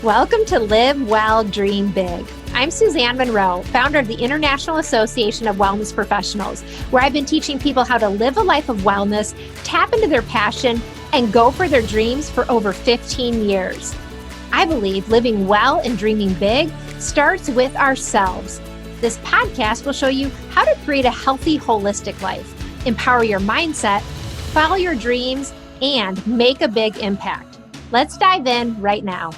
Welcome to Live Well, Dream Big. I'm Suzanne Monroe, founder of the International Association of Wellness Professionals, where I've been teaching people how to live a life of wellness, tap into their passion, and go for their dreams for over 15 years. I believe living well and dreaming big starts with ourselves. This podcast will show you how to create a healthy, holistic life, empower your mindset, follow your dreams, and make a big impact. Let's dive in right now.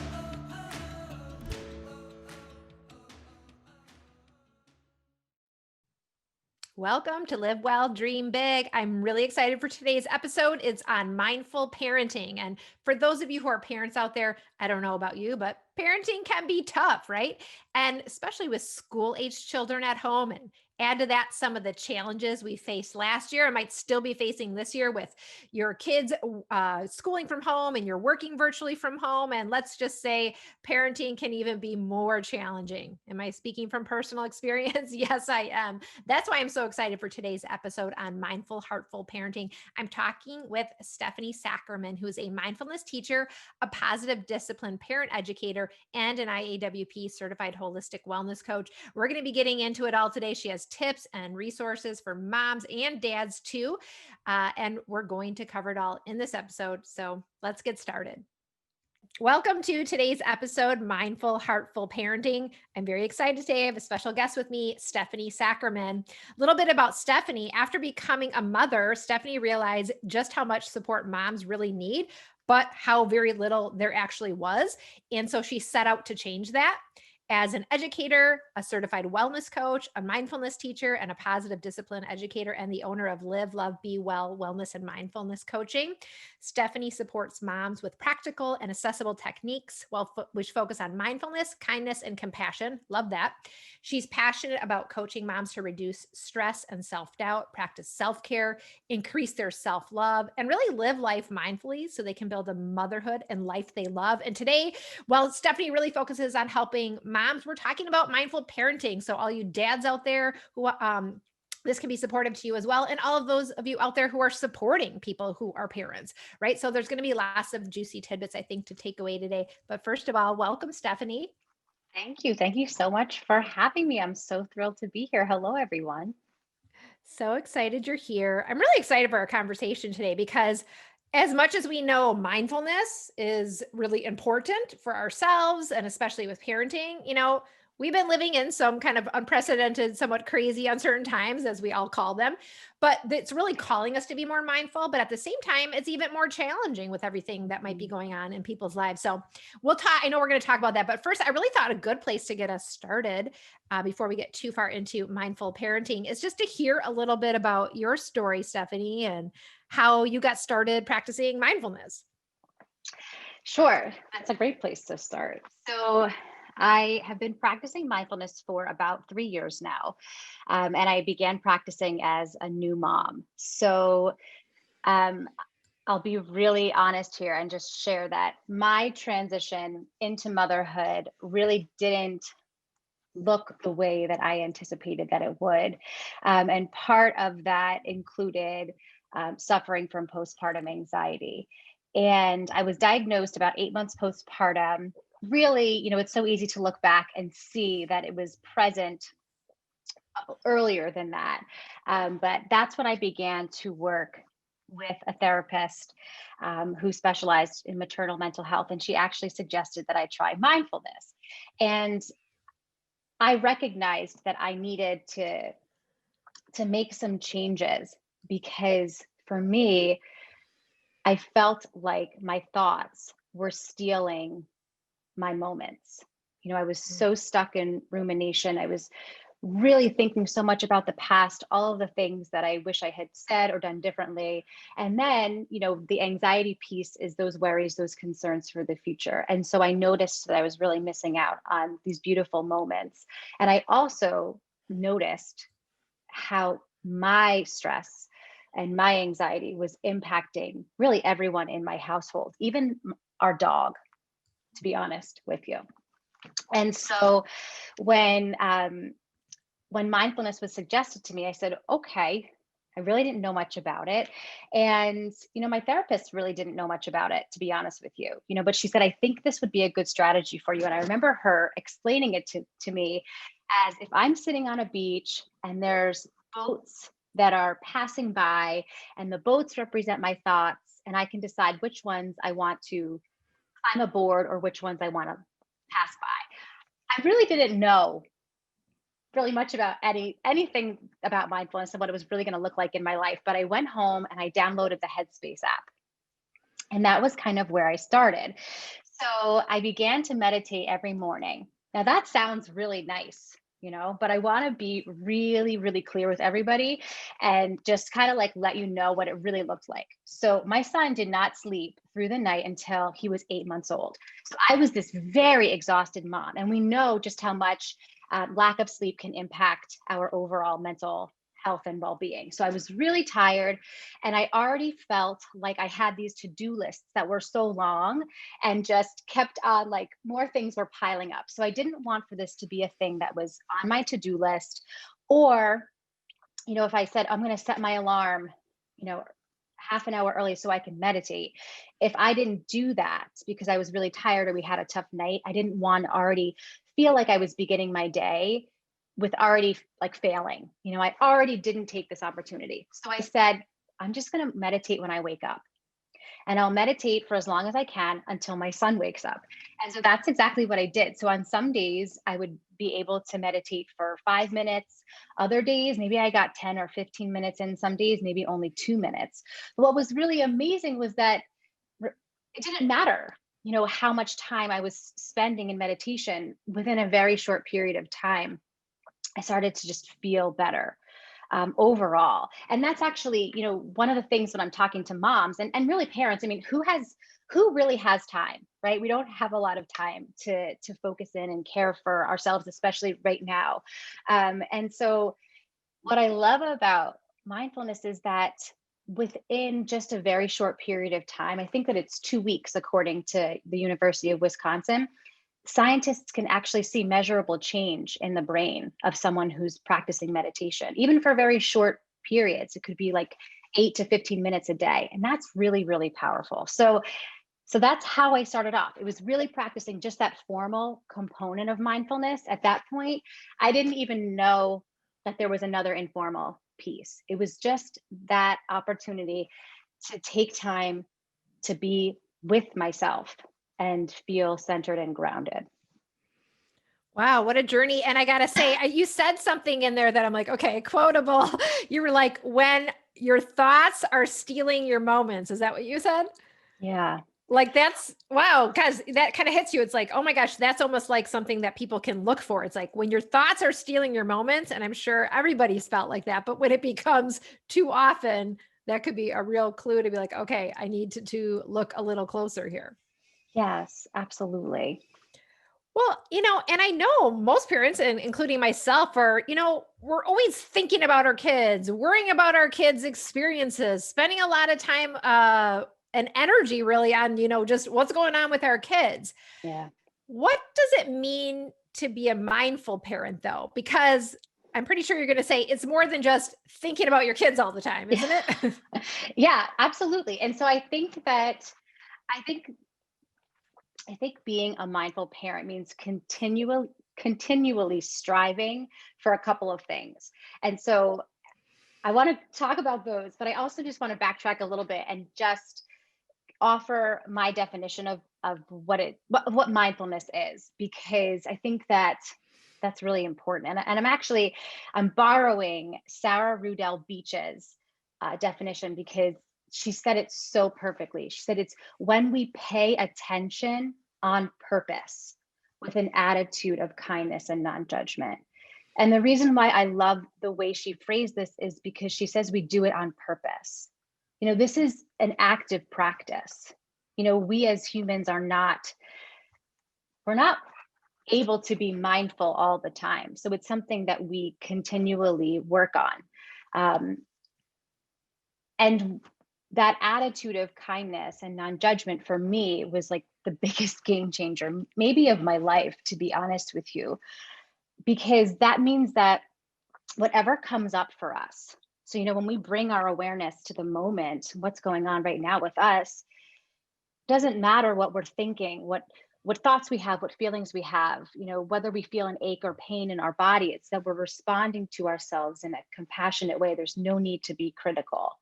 Welcome to Live Well, Dream Big. I'm really excited for today's episode. It's on mindful parenting. And for those of you who are parents out there, I don't know about you, but parenting can be tough, right? And especially with school-aged children at home, and add to that some of the challenges we faced last year and might still be facing this year with your kids schooling from home and you're working virtually from home. And let's just say parenting can even be more challenging. Am I speaking from personal experience? Yes, I am. That's why I'm so excited for today's episode on mindful, heartful parenting. I'm talking with Stephanie Sackerman, who is a mindfulness teacher, a positive discipline parent educator, and an IAWP certified holistic wellness coach. We're going to be getting into it all today. She has tips and resources for moms and dads too. And we're going to cover it all in this episode. So let's get started. Welcome to today's episode, Mindful, Heartful Parenting. I'm very excited today. I have a special guest with me, Stephanie Sackerman. A little bit about Stephanie. After becoming a mother, Stephanie realized just how much support moms really need, but how very little there actually was. And so she set out to change that. As an educator, a certified wellness coach, a mindfulness teacher, and a positive discipline educator, and the owner of Live, Love, Be Well, Wellness and Mindfulness Coaching, Stephanie supports moms with practical and accessible techniques which focus on mindfulness, kindness, and compassion. Love that. She's passionate about coaching moms to reduce stress and self-doubt, practice self-care, increase their self-love, and really live life mindfully so they can build a motherhood and life they love. And today, while Stephanie really focuses on helping moms, we're talking about mindful parenting. So all you dads out there who this can be supportive to you as well. And all of those of you out there who are supporting people who are parents, right? So there's going to be lots of juicy tidbits, I think, to take away today. But first of all, welcome, Stephanie. Thank you. Thank you so much for having me. I'm so thrilled to be here. Hello, everyone. So excited you're here. I'm really excited for our conversation today because as much as we know mindfulness is really important for ourselves and especially with parenting, we've been living in some kind of unprecedented, somewhat crazy, uncertain times, as we all call them. But it's really calling us to be more mindful. But at the same time, it's even more challenging with everything that might be going on in people's lives. So we'll talk. I know we're going to talk about that. But first, I really thought a good place to get us started before we get too far into mindful parenting is just to hear a little bit about your story, Stephanie, and how you got started practicing mindfulness. Sure. That's a great place to start. So, I have been practicing mindfulness for about 3 years now. And I began practicing as a new mom. So, um, I'll be really honest here and just share that my transition into motherhood really didn't look the way that I anticipated that it would. And part of that included suffering from postpartum anxiety. And I was diagnosed about 8 months postpartum. Really, it's so easy to look back and see that it was present earlier than that. But that's when I began to work with a therapist who specialized in maternal mental health. And she actually suggested that I try mindfulness. And I recognized that I needed to make some changes because for me, I felt like my thoughts were stealing my moments. I was so stuck in rumination. I was really thinking so much about the past, all of the things that I wish I had said or done differently. And then, the anxiety piece is those worries, those concerns for the future. And so I noticed that I was really missing out on these beautiful moments. And I also noticed how my stress and my anxiety was impacting really everyone in my household, even our dog, to be honest with you. And so when mindfulness was suggested to me, I said, okay, I really didn't know much about it. And, my therapist really didn't know much about it, to be honest with you, but she said, I think this would be a good strategy for you. And I remember her explaining it to me as if I'm sitting on a beach and there's boats that are passing by, and the boats represent my thoughts, and I can decide which ones I want to climb aboard or which ones I want to pass by. I really didn't know really much about anything about mindfulness and what it was really going to look like in my life. But I went home and I downloaded the Headspace app. And that was kind of where I started. So I began to meditate every morning. Now that sounds really nice, but I want to be really, really clear with everybody and just kind of like let you know what it really looked like. So my son did not sleep through the night until he was 8 months old. So I was this very exhausted mom. And we know just how much lack of sleep can impact our overall mental health and well-being. So I was really tired, and I already felt like I had these to-do lists that were so long and just kept on, like, more things were piling up. So I didn't want for this to be a thing that was on my to-do list, or if I said I'm going to set my alarm, half an hour early so I can meditate. If I didn't do that because I was really tired or we had a tough night, I didn't want to already feel like I was beginning my day with already like failing. I already didn't take this opportunity. So I said, I'm just going to meditate when I wake up. And I'll meditate for as long as I can until my son wakes up. And so that's exactly what I did. So on some days, I would be able to meditate for 5 minutes. Other days, maybe I got 10 or 15 minutes in. Some days, maybe only 2 minutes. But what was really amazing was that it didn't matter, how much time I was spending in meditation. Within a very short period of time, I started to just feel better overall. And that's actually, one of the things when I'm talking to moms and really parents, I mean, who really has time, right? We don't have a lot of time to focus in and care for ourselves, especially right now. And so what I love about mindfulness is that within just a very short period of time, I think that it's 2 weeks, according to the University of Wisconsin, scientists can actually see measurable change in the brain of someone who's practicing meditation, even for very short periods. It could be like 8 to 15 minutes a day. And that's really, really powerful. So that's how I started off. It was really practicing just that formal component of mindfulness. At that point, I didn't even know that there was another informal piece. It was just that opportunity to take time to be with myself and feel centered and grounded. Wow, what a journey. And I got to say, you said something in there that I'm like, okay, quotable. You were like, when your thoughts are stealing your moments. Is that what you said? Yeah. Like that's wow, because that kind of hits you. It's like, oh my gosh, that's almost like something that people can look for. It's like when your thoughts are stealing your moments, and I'm sure everybody's felt like that, but when it becomes too often, that could be a real clue to be like, okay, I need to look a little closer here. Yes, absolutely. Well, and I know most parents, and including myself, are, we're always thinking about our kids, worrying about our kids' experiences, spending a lot of time and energy really on, just what's going on with our kids. Yeah. What does it mean to be a mindful parent, though? Because I'm pretty sure you're going to say it's more than just thinking about your kids all the time, isn't it? Yeah, absolutely. And so I think I think being a mindful parent means continually striving for a couple of things. And so I want to talk about those, but I also just want to backtrack a little bit and just offer my definition of what mindfulness is, because I think that that's really important. And I'm borrowing Sarah Rudell Beach's definition, because she said it so perfectly. She said it's when we pay attention on purpose with an attitude of kindness and non-judgment. And the reason why I love the way she phrased this is because she says we do it on purpose. This is an active practice. We as humans we're not able to be mindful all the time. So it's something that we continually work on. And that attitude of kindness and non-judgment for me was like the biggest game changer, maybe of my life, to be honest with you, because that means that whatever comes up for us. So, when we bring our awareness to the moment, what's going on right now with us, doesn't matter what we're thinking, what thoughts we have, what feelings we have, whether we feel an ache or pain in our body, it's that we're responding to ourselves in a compassionate way. There's no need to be critical.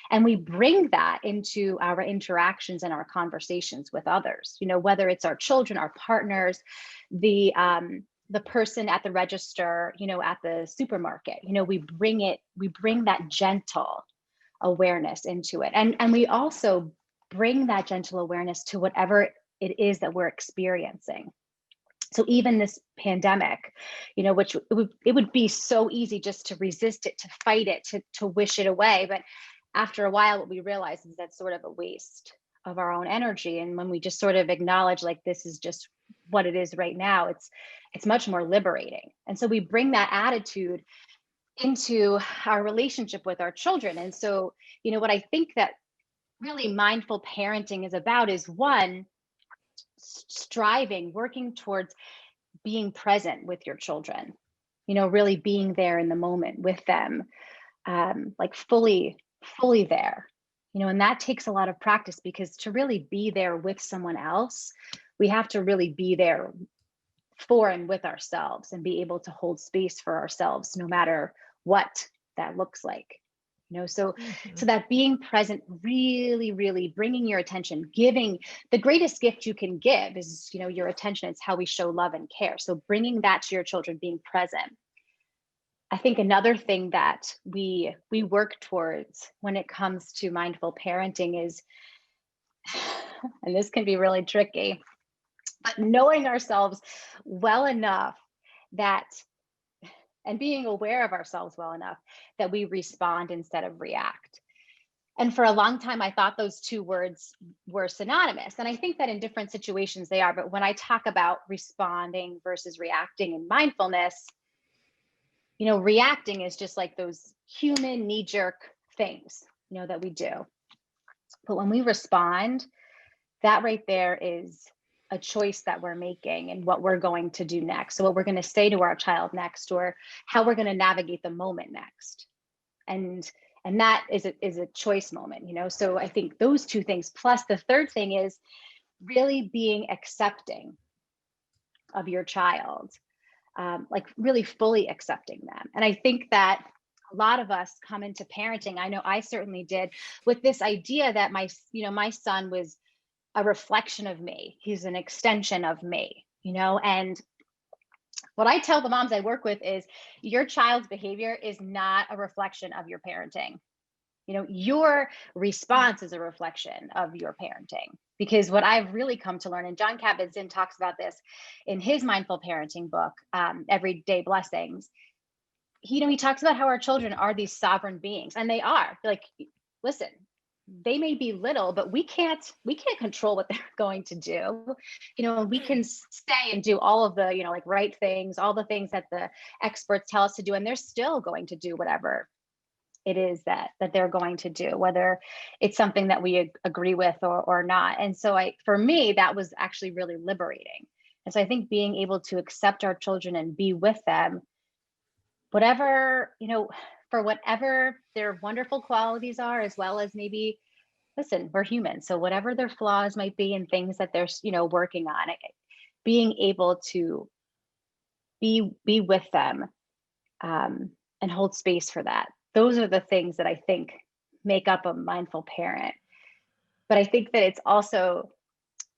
And we bring that into our interactions and our conversations with others, whether it's our children, our partners, the person at the register, at the supermarket. We bring that gentle awareness into it. And we also bring that gentle awareness to whatever it is that we're experiencing. So even this pandemic, which it would be so easy just to resist it, to fight it, to wish it away. But after a while, what we realize is that's sort of a waste of our own energy. And when we just sort of acknowledge, like, this is just what it is right now, it's much more liberating. And so we bring that attitude into our relationship with our children. And so, what I think that really mindful parenting is about is, one, striving, working towards being present with your children, really being there in the moment with them, like fully there, and that takes a lot of practice, because to really be there with someone else, we have to really be there for and with ourselves and be able to hold space for ourselves, no matter what that looks like. So that being present, really, really bringing your attention, giving the greatest gift you can give is, your attention. It's how we show love and care. So bringing that to your children, being present. I think another thing that we work towards when it comes to mindful parenting is, and this can be really tricky, but knowing ourselves well enough and being aware of ourselves well enough that we respond instead of react. And for a long time, I thought those two words were synonymous. And I think that in different situations they are. But when I talk about responding versus reacting in mindfulness, reacting is just like those human knee-jerk things, that we do. But when we respond, that right there is a choice that we're making and what we're going to do next. So what we're going to say to our child next, or how we're going to navigate the moment next. And that is a choice moment, So I think those two things, plus the third thing is really being accepting of your child, like really fully accepting them. And I think that a lot of us come into parenting, I know I certainly did, with this idea that my son was a reflection of me. He's an extension of me, and what I tell the moms I work with is, your child's behavior is not a reflection of your parenting. Your response is a reflection of your parenting. Because what I've really come to learn, and John Kabat-Zinn talks about this in his mindful parenting book, Everyday Blessings. He talks about how our children are these sovereign beings, and they are. Like, listen, they may be little, but we can't control what they're going to do. We can say and do all of the, like, right things, all the things that the experts tell us to do, and they're still going to do whatever it is that they're going to do, whether it's something that we agree with or not. And so for me, that was actually really liberating. And so I think being able to accept our children and be with them, whatever, for whatever their wonderful qualities are, as well as maybe, listen, we're human. So whatever their flaws might be and things that they're, working on, being able to be with them, and hold space for that. Those are the things that I think make up a mindful parent. But I think that it's also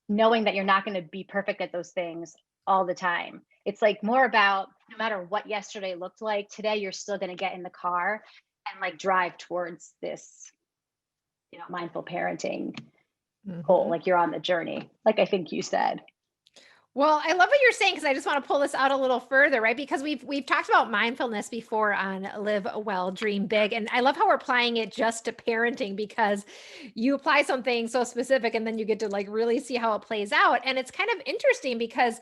knowing that you're not going to be perfect at those things all the time. It's like more about, no matter what yesterday looked like, today you're still going to get in the car and like drive towards this, mindful parenting goal. Like, you're on the journey, like I think you said. Well, I love what you're saying, because I just want to pull this out a little further, right? Because we've talked about mindfulness before on Live Well, Dream Big, and I love how we're applying it just to parenting, because you apply something so specific and then you get to like really see how it plays out. And it's kind of interesting because,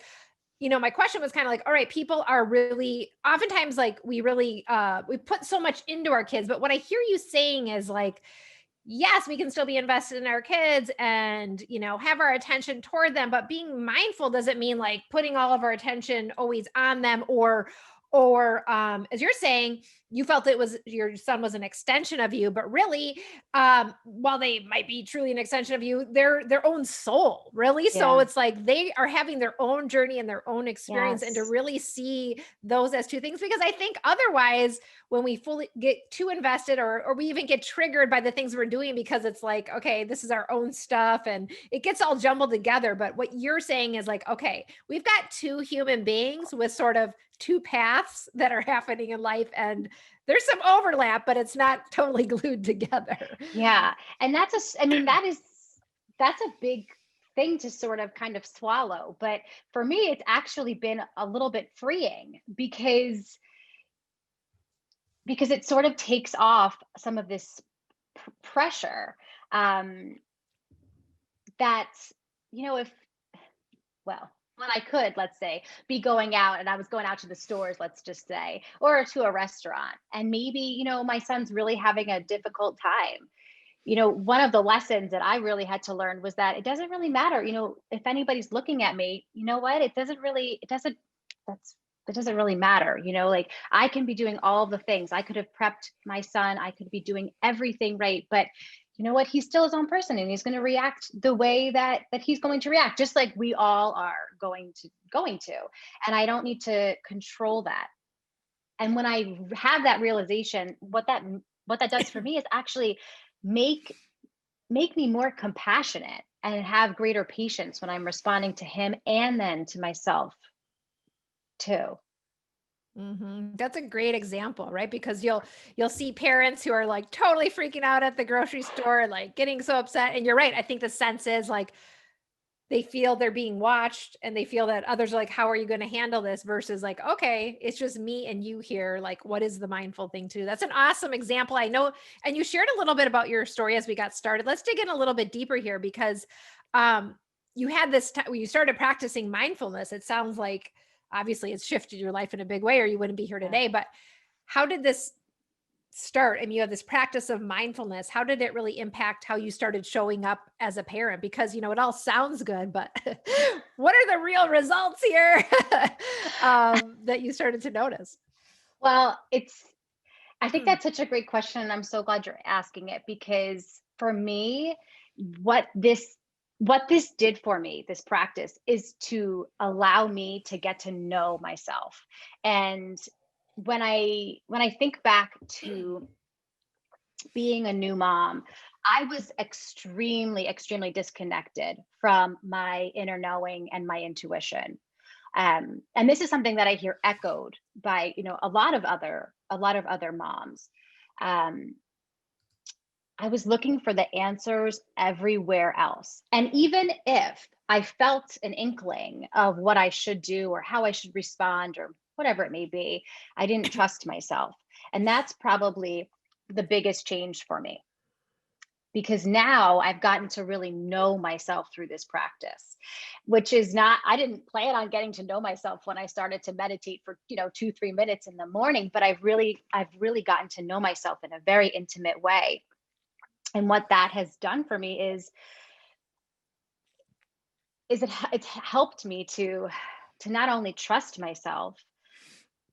my question was kind of like, all right, people are really oftentimes like we really we put so much into our kids, but what I hear you saying is like, yes, we can still be invested in our kids and, have our attention toward them, but being mindful doesn't mean like putting all of our attention always on them, or as you're saying, you felt your son was an extension of you, but really, while they might be truly an extension of you, they're their own soul, really. So Yeah. it's like they are having their own journey and their own experience, and to Yes. really see those as two things, because I think otherwise, when we fully get too invested, or we even get triggered by the things we're doing, because it's like, okay, this is our own stuff and it gets all jumbled together. But what you're saying is like, okay, we've got two human beings with sort of two paths that are happening in life, and there's some overlap, but it's not totally glued together. Yeah. And I mean, that's a big thing to sort of kind of swallow. But for me, it's actually been a little bit freeing because it sort of takes off some of this pressure, um, that, if, well, when I could, let's say, be going out and I was going out to the stores, let's just say, or to a restaurant, and maybe, my son's really having a difficult time. One of the lessons that I really had to learn was that it doesn't really matter, if anybody's looking at me, you know what? It doesn't really matter, like I can be doing all the things. I could have prepped my son, I could be doing everything right, but you know what? He's still his own person and he's going to react the way that he's going to react, just like we all are going to. And I don't need to control that. And when I have that realization, what that does for me is actually make make me more compassionate and have greater patience when I'm responding to him and then to myself too. That's a great example, right? Because you'll see parents who are like totally freaking out at the grocery store, like getting so upset. And you're right. I think the sense is like they feel they're being watched, and they feel that others are like, how are you going to handle this? Versus like, okay, it's just me and you here. Like, what is the mindful thing to do? That's an awesome example. I know. And you shared a little bit about your story as we got started. Let's dig in a little bit deeper here, because um, you had this time when you started practicing mindfulness. It sounds like obviously it's shifted your life in a big way, or you wouldn't be here Yeah. today. But how did this start? I mean, you have this practice of mindfulness. How did it really impact how you started showing up as a parent? Because, it all sounds good, but what are the real results here that you started to notice? Well, I think Hmm. that's such a great question. And I'm so glad you're asking it because for me, what this what this did for me, this practice, is to allow me to get to know myself. And when I think back to being a new mom, I was extremely, extremely disconnected from my inner knowing and my intuition. And this is something that I hear echoed by, a lot of other moms. Um, I was looking for the answers everywhere else. And even if I felt an inkling of what I should do or how I should respond or whatever it may be, I didn't trust myself. And that's probably the biggest change for me because now I've gotten to really know myself through this practice, which is not, I didn't plan on getting to know myself when I started to meditate for, 2, 3 minutes in the morning, but I've really gotten to know myself in a very intimate way. And what that has done for me is it's helped me to not only trust myself,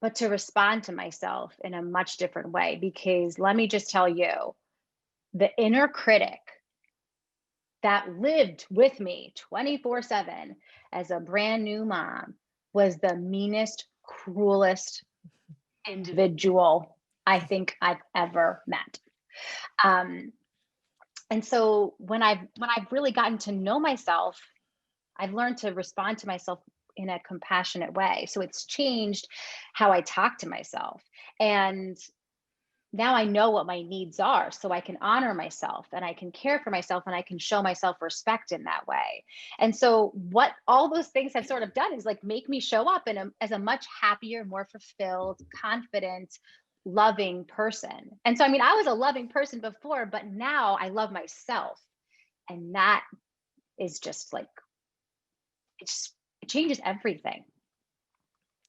but to respond to myself in a much different way. Because let me just tell you, the inner critic that lived with me 24/7 as a brand new mom was the meanest, cruelest individual I think I've ever met. Um, and so when I've really gotten to know myself, I've learned to respond to myself in a compassionate way. So it's changed how I talk to myself. And now I know what my needs are. So I can honor myself and I can care for myself and I can show myself respect in that way. And so, what all those things have sort of done is like make me show up as a much happier, more fulfilled, confident, loving person. And so, I mean, I was a loving person before, but now I love myself. And that is just like, it changes everything.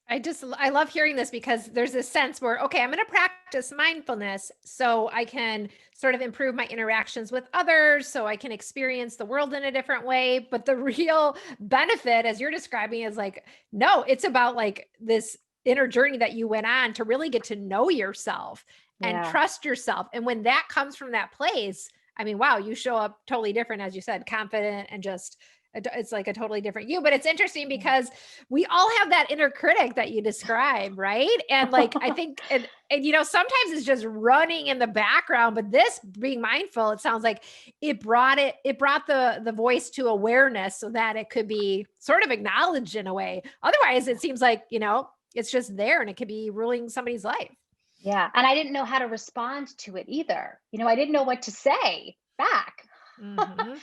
I love hearing this, because there's this sense where, okay, I'm going to practice mindfulness so I can sort of improve my interactions with others, so I can experience the world in a different way. But the real benefit, as you're describing, is like, no, it's about like this inner journey that you went on to really get to know yourself and Yeah. trust yourself. And when that comes from that place, I mean, wow, you show up totally different, as you said, confident and just it's like a totally different you. But it's interesting Yeah. because we all have that inner critic that you describe, right? And like I think and sometimes it's just running in the background, but this being mindful, it sounds like it brought the voice to awareness so that it could be sort of acknowledged in a way. Otherwise, it seems like, it's just there and it could be ruling somebody's life. Yeah. And I didn't know how to respond to it either. I didn't know what to say back. Mhm.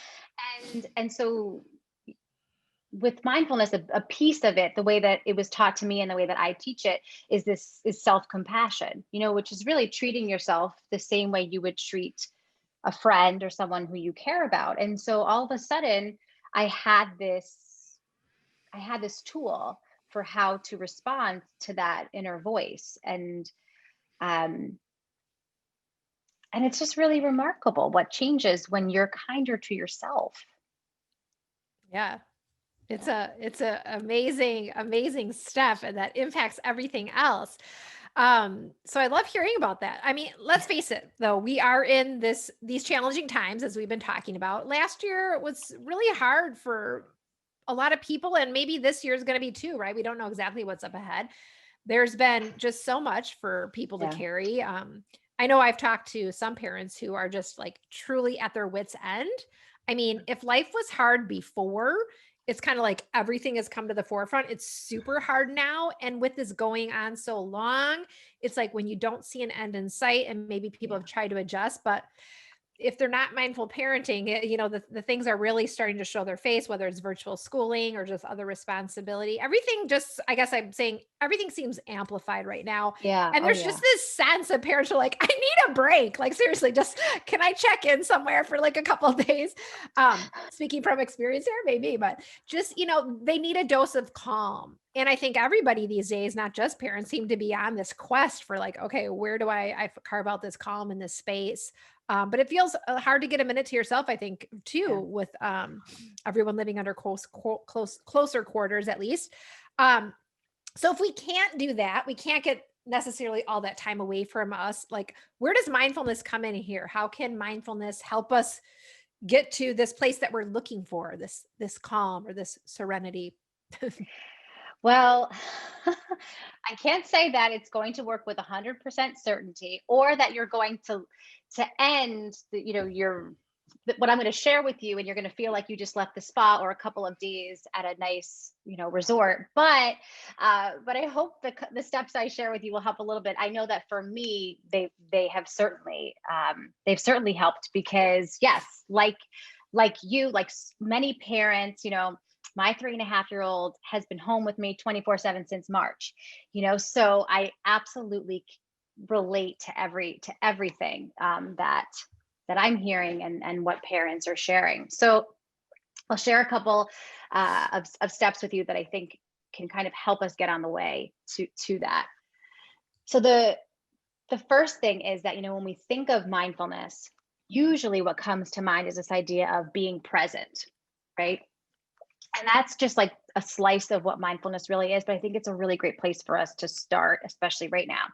And so with mindfulness, a piece of it, the way that it was taught to me and the way that I teach it is self-compassion, which is really treating yourself the same way you would treat a friend or someone who you care about. And so all of a sudden I had this I had this tool for how to respond to that inner voice. Um and it's just really remarkable what changes when you're kinder to yourself. Yeah. It's Yeah. a amazing stuff and that impacts everything else. So I love hearing about that. I mean, let's face it though, we are in these challenging times as we've been talking about. Last year was really hard for a lot of people and maybe this year is going to be too, right? We don't know exactly what's up ahead. There's been just so much for people to Yeah. carry. I know I've talked to some parents who are just like truly at their wits' end. I mean, if life was hard before, it's kind of like everything has come to the forefront. It's super hard now. And with this going on so long, it's like when you don't see an end in sight and maybe people Yeah. have tried to adjust, but if they're not mindful parenting, the things are really starting to show their face, whether it's virtual schooling or just other responsibility. Everything just, I guess I'm saying everything seems amplified right now. Yeah. And Oh there's just yeah. this sense of parents are like, I need a break. Like seriously, just can I check in somewhere for like a couple of days? Speaking from experience here, maybe, but just, they need a dose of calm. And I think everybody these days, not just parents, seem to be on this quest for like, okay, where do I carve out this calm in this space? But it feels hard to get a minute to yourself, I think, too, Yeah. with everyone living under closer quarters, at least. Um, so if we can't do that, we can't get necessarily all that time away from us. Like, where does mindfulness come in here? How can mindfulness help us get to this place that we're looking for, this calm or this serenity? Well, I can't say that it's going to work with 100% certainty, or that you're going to end what I'm going to share with you, and you're going to feel like you just left the spa or a couple of days at a nice, resort. But I hope the steps I share with you will help a little bit. I know that for me, they have certainly they've certainly helped, because yes, like you, like many parents, my 3.5-year-old has been home with me 24/7 since March, so I absolutely relate to everything that I'm hearing, and what parents are sharing. So I'll share a couple of steps with you that I think can kind of help us get on the way to that. So the first thing is that, when we think of mindfulness, usually what comes to mind is this idea of being present, right? And that's just like a slice of what mindfulness really is, but I think it's a really great place for us to start, especially right now.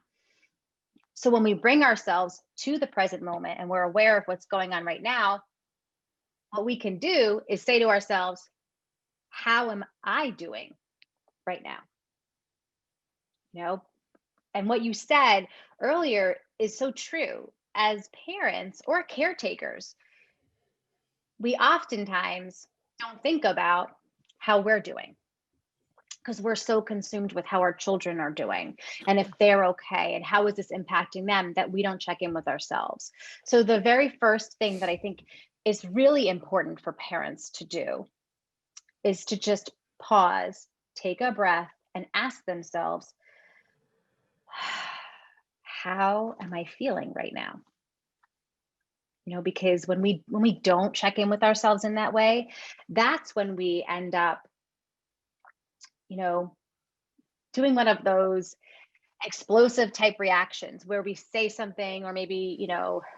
So when we bring ourselves to the present moment and we're aware of what's going on right now, what we can do is say to ourselves, how am I doing right now? You know, and what you said earlier is so true. As parents or caretakers, we oftentimes don't think about how we're doing, because we're so consumed with how our children are doing and if they're okay and how is this impacting them, that we don't check in with ourselves. So the very first thing that I think is really important for parents to do is to just pause, take a breath, and ask themselves, how am I feeling right now? Because when we don't check in with ourselves in that way, that's when we end up, you know doing one of those explosive type reactions where we say something, or maybe,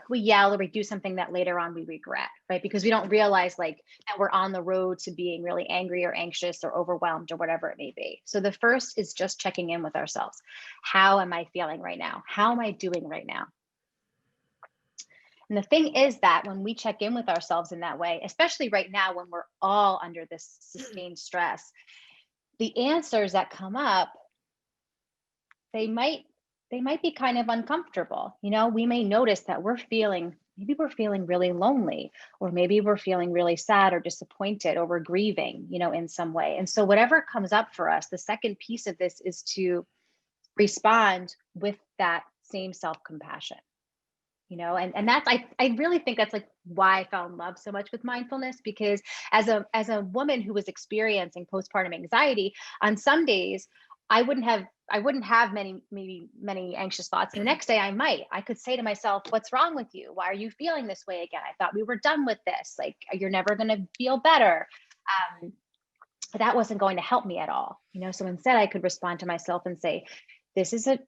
we yell or we do something that later on we regret, right? Because we don't realize like that we're on the road to being really angry or anxious or overwhelmed or whatever it may be. So the first is just checking in with ourselves. How am I feeling right now? How am I doing right now? And the thing is that when we check in with ourselves in that way, especially right now when we're all under this sustained stress, the answers that come up, they might be kind of uncomfortable. We may notice that maybe we're feeling really lonely, or maybe we're feeling really sad or disappointed, or we're grieving, in some way. And so whatever comes up for us, the second piece of this is to respond with that same self-compassion. And that's, I really think that's like why I fell in love so much with mindfulness, because as a woman who was experiencing postpartum anxiety, on some days I wouldn't have many anxious thoughts. And the next day I could say to myself, what's wrong with you? Why are you feeling this way again? I thought we were done with this. Like, you're never going to feel better. But that wasn't going to help me at all. So instead I could respond to myself and say, this is a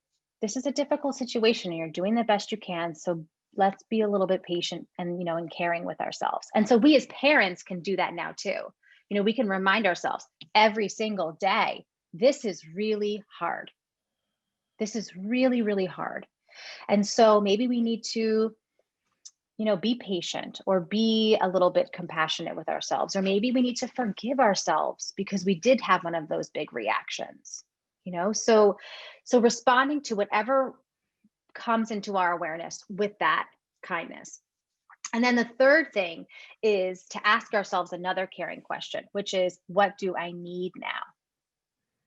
difficult situation and you're doing the best you can. So let's be a little bit patient and caring with ourselves. And so we as parents can do that now too. We can remind ourselves every single day, this is really hard. This is really, really hard. And so maybe we need to, be patient or be a little bit compassionate with ourselves. Or maybe we need to forgive ourselves because we did have one of those big reactions, so responding to whatever comes into our awareness with that kindness. And then the third thing is to ask ourselves another caring question, which is, what do I need now?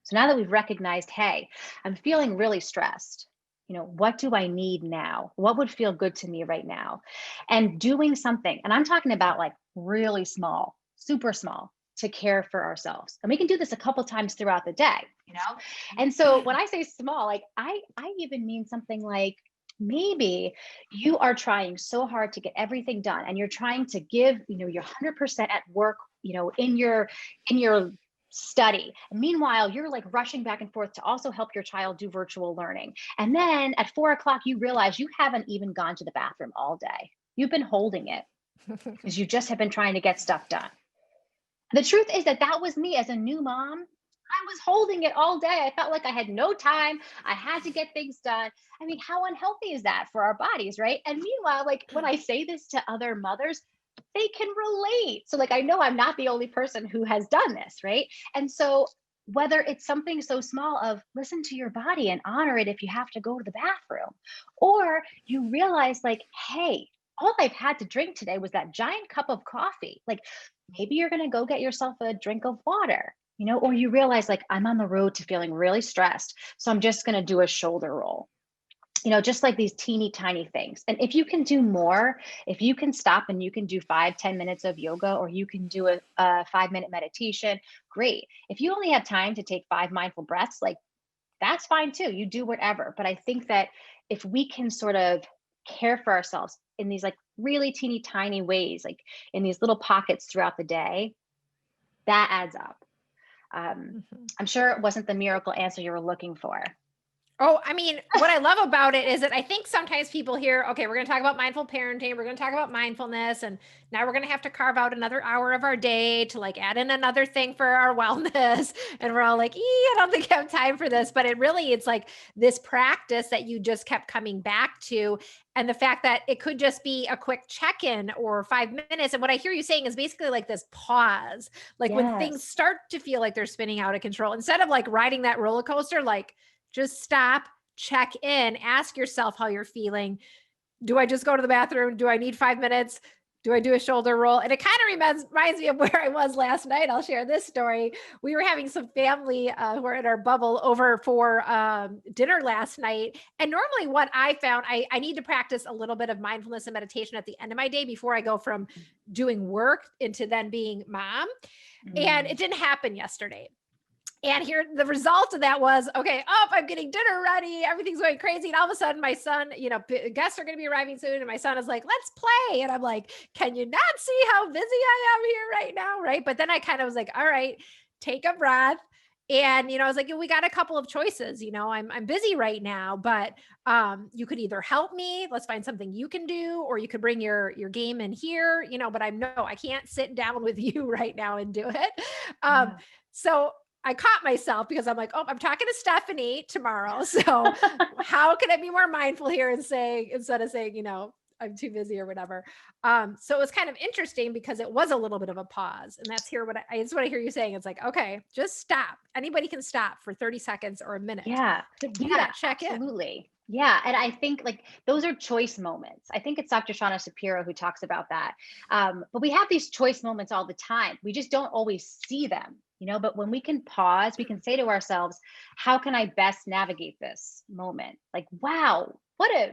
So now that we've recognized, hey, I'm feeling really stressed, what do I need now? What would feel good to me right now? And doing something, and I'm talking about like really small, super small, to care for ourselves. And we can do this a couple times throughout the day. And so when I say small, like I even mean something like, maybe you are trying so hard to get everything done and you're trying to give, your 100% at work, in your study. And meanwhile, you're like rushing back and forth to also help your child do virtual learning. And then at 4 o'clock, you realize you haven't even gone to the bathroom all day. You've been holding it because you just have been trying to get stuff done. The truth is that was me as a new mom. I was holding it all day. I felt like I had no time. I had to get things done. I mean, how unhealthy is that for our bodies, right? And meanwhile, like when I say this to other mothers, they can relate. So like, I know I'm not the only person who has done this, right? And so whether it's something so small of listen to your body and honor it if you have to go to the bathroom, or you realize like, hey, all I've had to drink today was that giant cup of coffee. Like maybe you're going to go get yourself a drink of water, or you realize like I'm on the road to feeling really stressed. So I'm just going to do a shoulder roll. Just like these teeny tiny things. And if you can do more, if you can stop and you can do 5-10 minutes of yoga, or you can do a 5-minute meditation, great. If you only have time to take 5 mindful breaths, like that's fine too. You do whatever. But I think that if we can sort of care for ourselves in these like really teeny tiny ways, like in these little pockets throughout the day, that adds up. I'm sure it wasn't the miracle answer you were looking for. Oh, I mean, what I love about it is that I think sometimes people hear, okay, we're going to talk about mindful parenting, we're going to talk about mindfulness, and now we're going to have to carve out another hour of our day to like add in another thing for our wellness. And we're all like, I don't think I have time for this. But it's like this practice that you just kept coming back to. And the fact that it could just be a quick check-in or 5 minutes. And what I hear you saying is basically like this pause, like when things start to feel like they're spinning out of control, instead of like riding that roller coaster, like just stop, check in, ask yourself how you're feeling. Do I just go to the bathroom? Do I need 5 minutes? Do I do a shoulder roll? And it kind of reminds me of where I was last night. I'll share this story. We were having some family who are in our bubble over for dinner last night. And normally what I found, I need to practice a little bit of mindfulness and meditation at the end of my day before I go from doing work into then being mom. And it didn't happen yesterday. And here, the result of that was, okay, I'm getting dinner ready. Everything's going crazy. And all of a sudden my son, guests are going to be arriving soon. And my son is like, let's play. And I'm like, can you not see how busy I am here right now? Right. But then I kind of was like, all right, take a breath. And, I was like, we got a couple of choices, I'm busy right now, but you could either help me, let's find something you can do, or you could bring your game in here, but I can't sit down with you right now and do it. Um, Yeah. so I caught myself because I'm like, oh, I'm talking to Stephanie tomorrow. So how can I be more mindful here and say, instead of saying, I'm too busy or whatever. So it was kind of interesting because it was a little bit of a pause. And that's here it's what I hear you saying. It's like, okay, just stop. Anybody can stop for 30 seconds or a minute Yeah. to do Yeah, that check in. absolutely. Yeah. And I think like those are choice moments. I think it's Dr. Shauna Shapiro who talks about that. But we have these choice moments all the time. We just don't always see them, but when we can pause, we can say to ourselves, how can I best navigate this moment? Like, wow, what a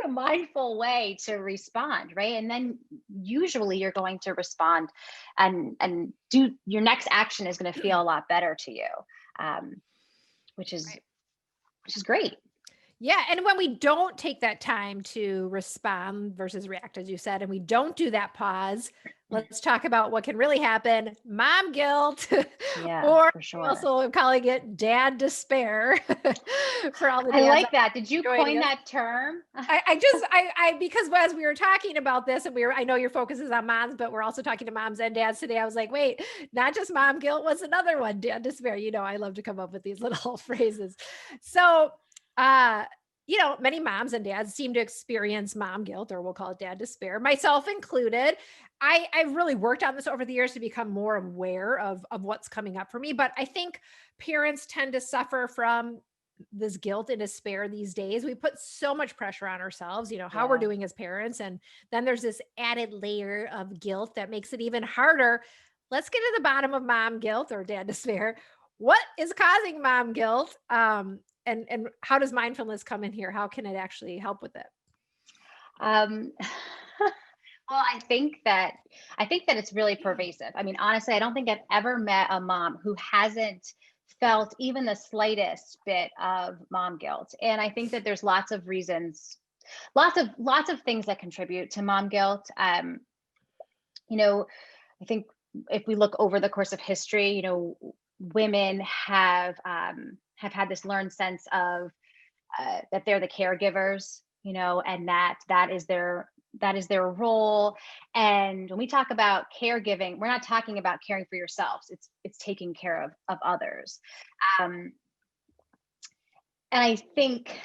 mindful way to respond, right? And then usually you're going to respond and do your next action is going to feel a lot better to you. Um, which is Right. which is great. Yeah. And when we don't take that time to respond versus react, as you said, and we don't do that pause, let's talk about what can really happen: mom guilt, Yeah, or for I sure. also am calling it dad despair for all the I dads like that. Did you joining coin us. that term? Because as we were talking about this, and I know your focus is on moms, but we're also talking to moms and dads today. I was like, wait, not just mom guilt, what's another one? Dad despair. I love to come up with these little phrases. So, uh, many moms and dads seem to experience mom guilt, or we'll call it dad despair, myself included. I've really worked on this over the years to become more aware of what's coming up for me. But I think parents tend to suffer from this guilt and despair these days. We put so much pressure on ourselves, how we're Yeah. doing as parents. And then there's this added layer of guilt that makes it even harder. Let's get to the bottom of mom guilt or dad despair. What is causing mom guilt? And how does mindfulness come in here? How can it actually help with it? Um, well, I think that it's really pervasive. I mean, honestly, I don't think I've ever met a mom who hasn't felt even the slightest bit of mom guilt. And I think that there's lots of reasons, lots of things that contribute to mom guilt. You know, I think if we look over the course of history, women have had this learned sense of that they're the caregivers, and that is their role. And when we talk about caregiving, we're not talking about caring for yourselves. It's taking care of others. Um, and I think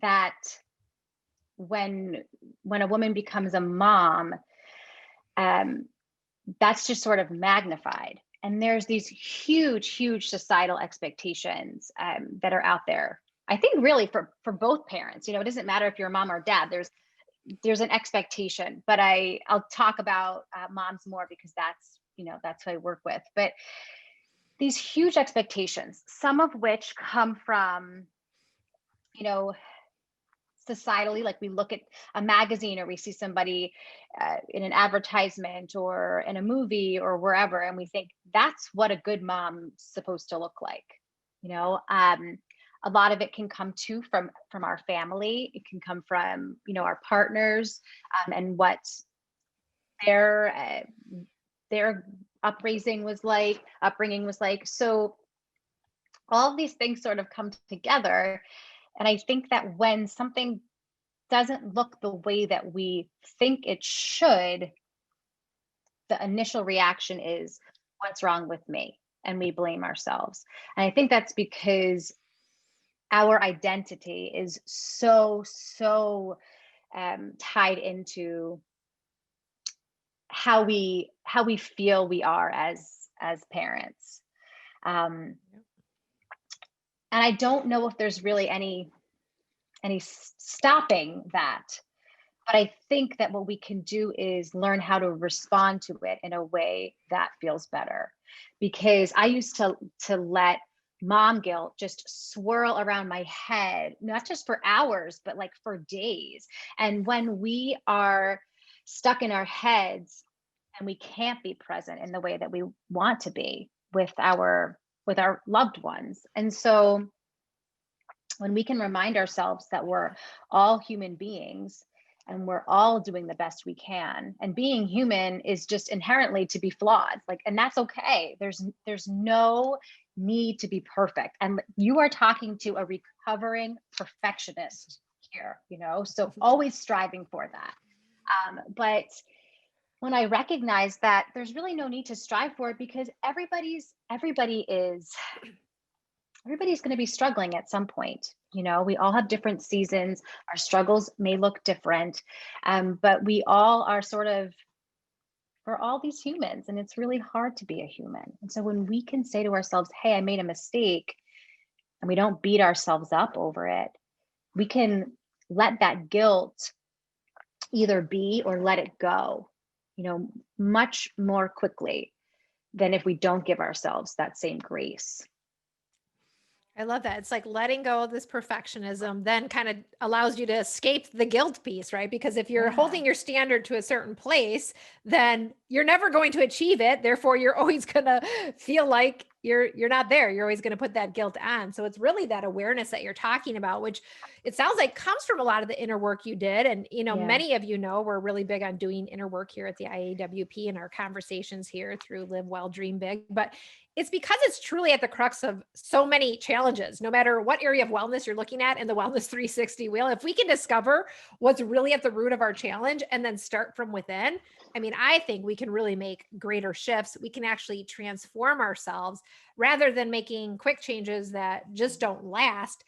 that when when a woman becomes a mom, um, that's just sort of magnified. And there's these huge, huge societal expectations that are out there. I think really for both parents, it doesn't matter if you're a mom or dad. There's an expectation, but I'll talk about moms more because that's who I work with. But these huge expectations, some of which come from you know societally, like we look at a magazine or we see somebody in an advertisement or in a movie or wherever, and we think that's what a good mom's supposed to look like. You know, a lot of it can come too from our family. It can come from our partners, and what their their upbringing was like. So all of these things sort of come together, and I think that when something doesn't look the way that we think it should, the initial reaction is, what's wrong with me? And we blame ourselves. And I think that's because our identity is so tied into how we feel we are as parents. Um, and I don't know if there's really any stopping that. But I think that what we can do is learn how to respond to it in a way that feels better. Because I used to let mom guilt just swirl around my head, not just for hours, but like for days. And when we are stuck in our heads and we can't be present in the way that we want to be with our loved ones. And so when we can remind ourselves that we're all human beings and we're all doing the best we can, and being human is just inherently to be flawed, like, and that's okay. There's no need to be perfect. And you are talking to a recovering perfectionist here, so always striving for that. But when I recognize that there's really no need to strive for it, because everybody's going to be struggling at some point. We all have different seasons. Our struggles may look different, but we all are we're all these humans, and it's really hard to be a human. And so when we can say to ourselves, hey, I made a mistake, and we don't beat ourselves up over it, we can let that guilt either be or let it go, much more quickly than if we don't give ourselves that same grace. I love that. It's like letting go of this perfectionism then kind of allows you to escape the guilt piece, right? Because if you're holding your standard to a certain place, then you're never going to achieve it. Therefore, you're always going to feel like you're not there. You're always going to put that guilt on. So it's really that awareness that you're talking about, which it sounds like comes from a lot of the inner work you did. And, many of we're really big on doing inner work here at the IAWP in our conversations here through Live Well, Dream Big. But it's because it's truly at the crux of so many challenges, no matter what area of wellness you're looking at in the Wellness 360 wheel. If we can discover what's really at the root of our challenge and then start from within, I think we can really make greater shifts. We can actually transform ourselves rather than making quick changes that just don't last.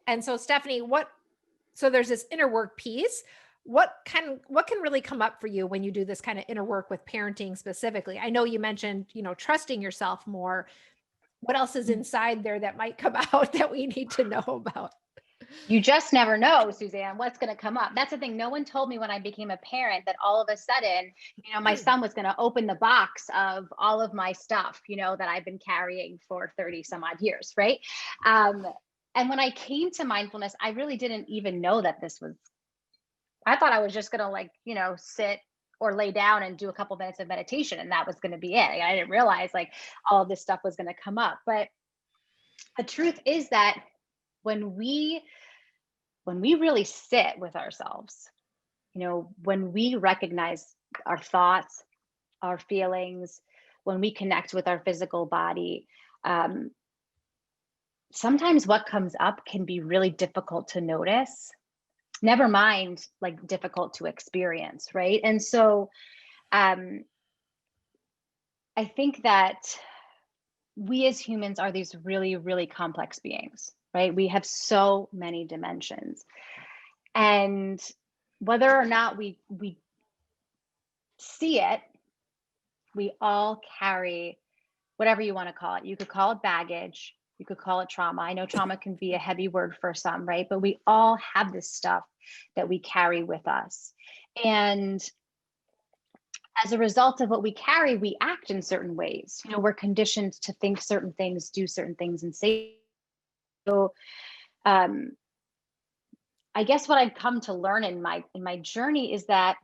And so, Stephanie, so there's this inner work piece. What can really come up for you when you do this kind of inner work with parenting specifically? I know you mentioned, trusting yourself more. What else is inside there that might come out that we need to know about? You just never know, Suzanne, what's going to come up. That's the thing. No one told me when I became a parent that all of a sudden, my son was going to open the box of all of my stuff, that I've been carrying for 30 some odd years. Right. And when I came to mindfulness, I really didn't even know that I thought I was just going to sit or lay down and do a couple minutes of meditation, and that was going to be it. I didn't realize all of this stuff was going to come up. But the truth is that when we really sit with ourselves, when we recognize our thoughts, our feelings, when we connect with our physical body, sometimes what comes up can be really difficult to notice, never mind difficult to experience, right? And so I think that we as humans are these really, really complex beings, right? We have so many dimensions. And whether or not we see it, we all carry whatever you want to call it. You could call it baggage. You could call it trauma. I know trauma can be a heavy word for some, right? But we all have this stuff that we carry with us. And as a result of what we carry, we act in certain ways. We're conditioned to think certain things, do certain things, and say. So I guess what I've come to learn in my journey is that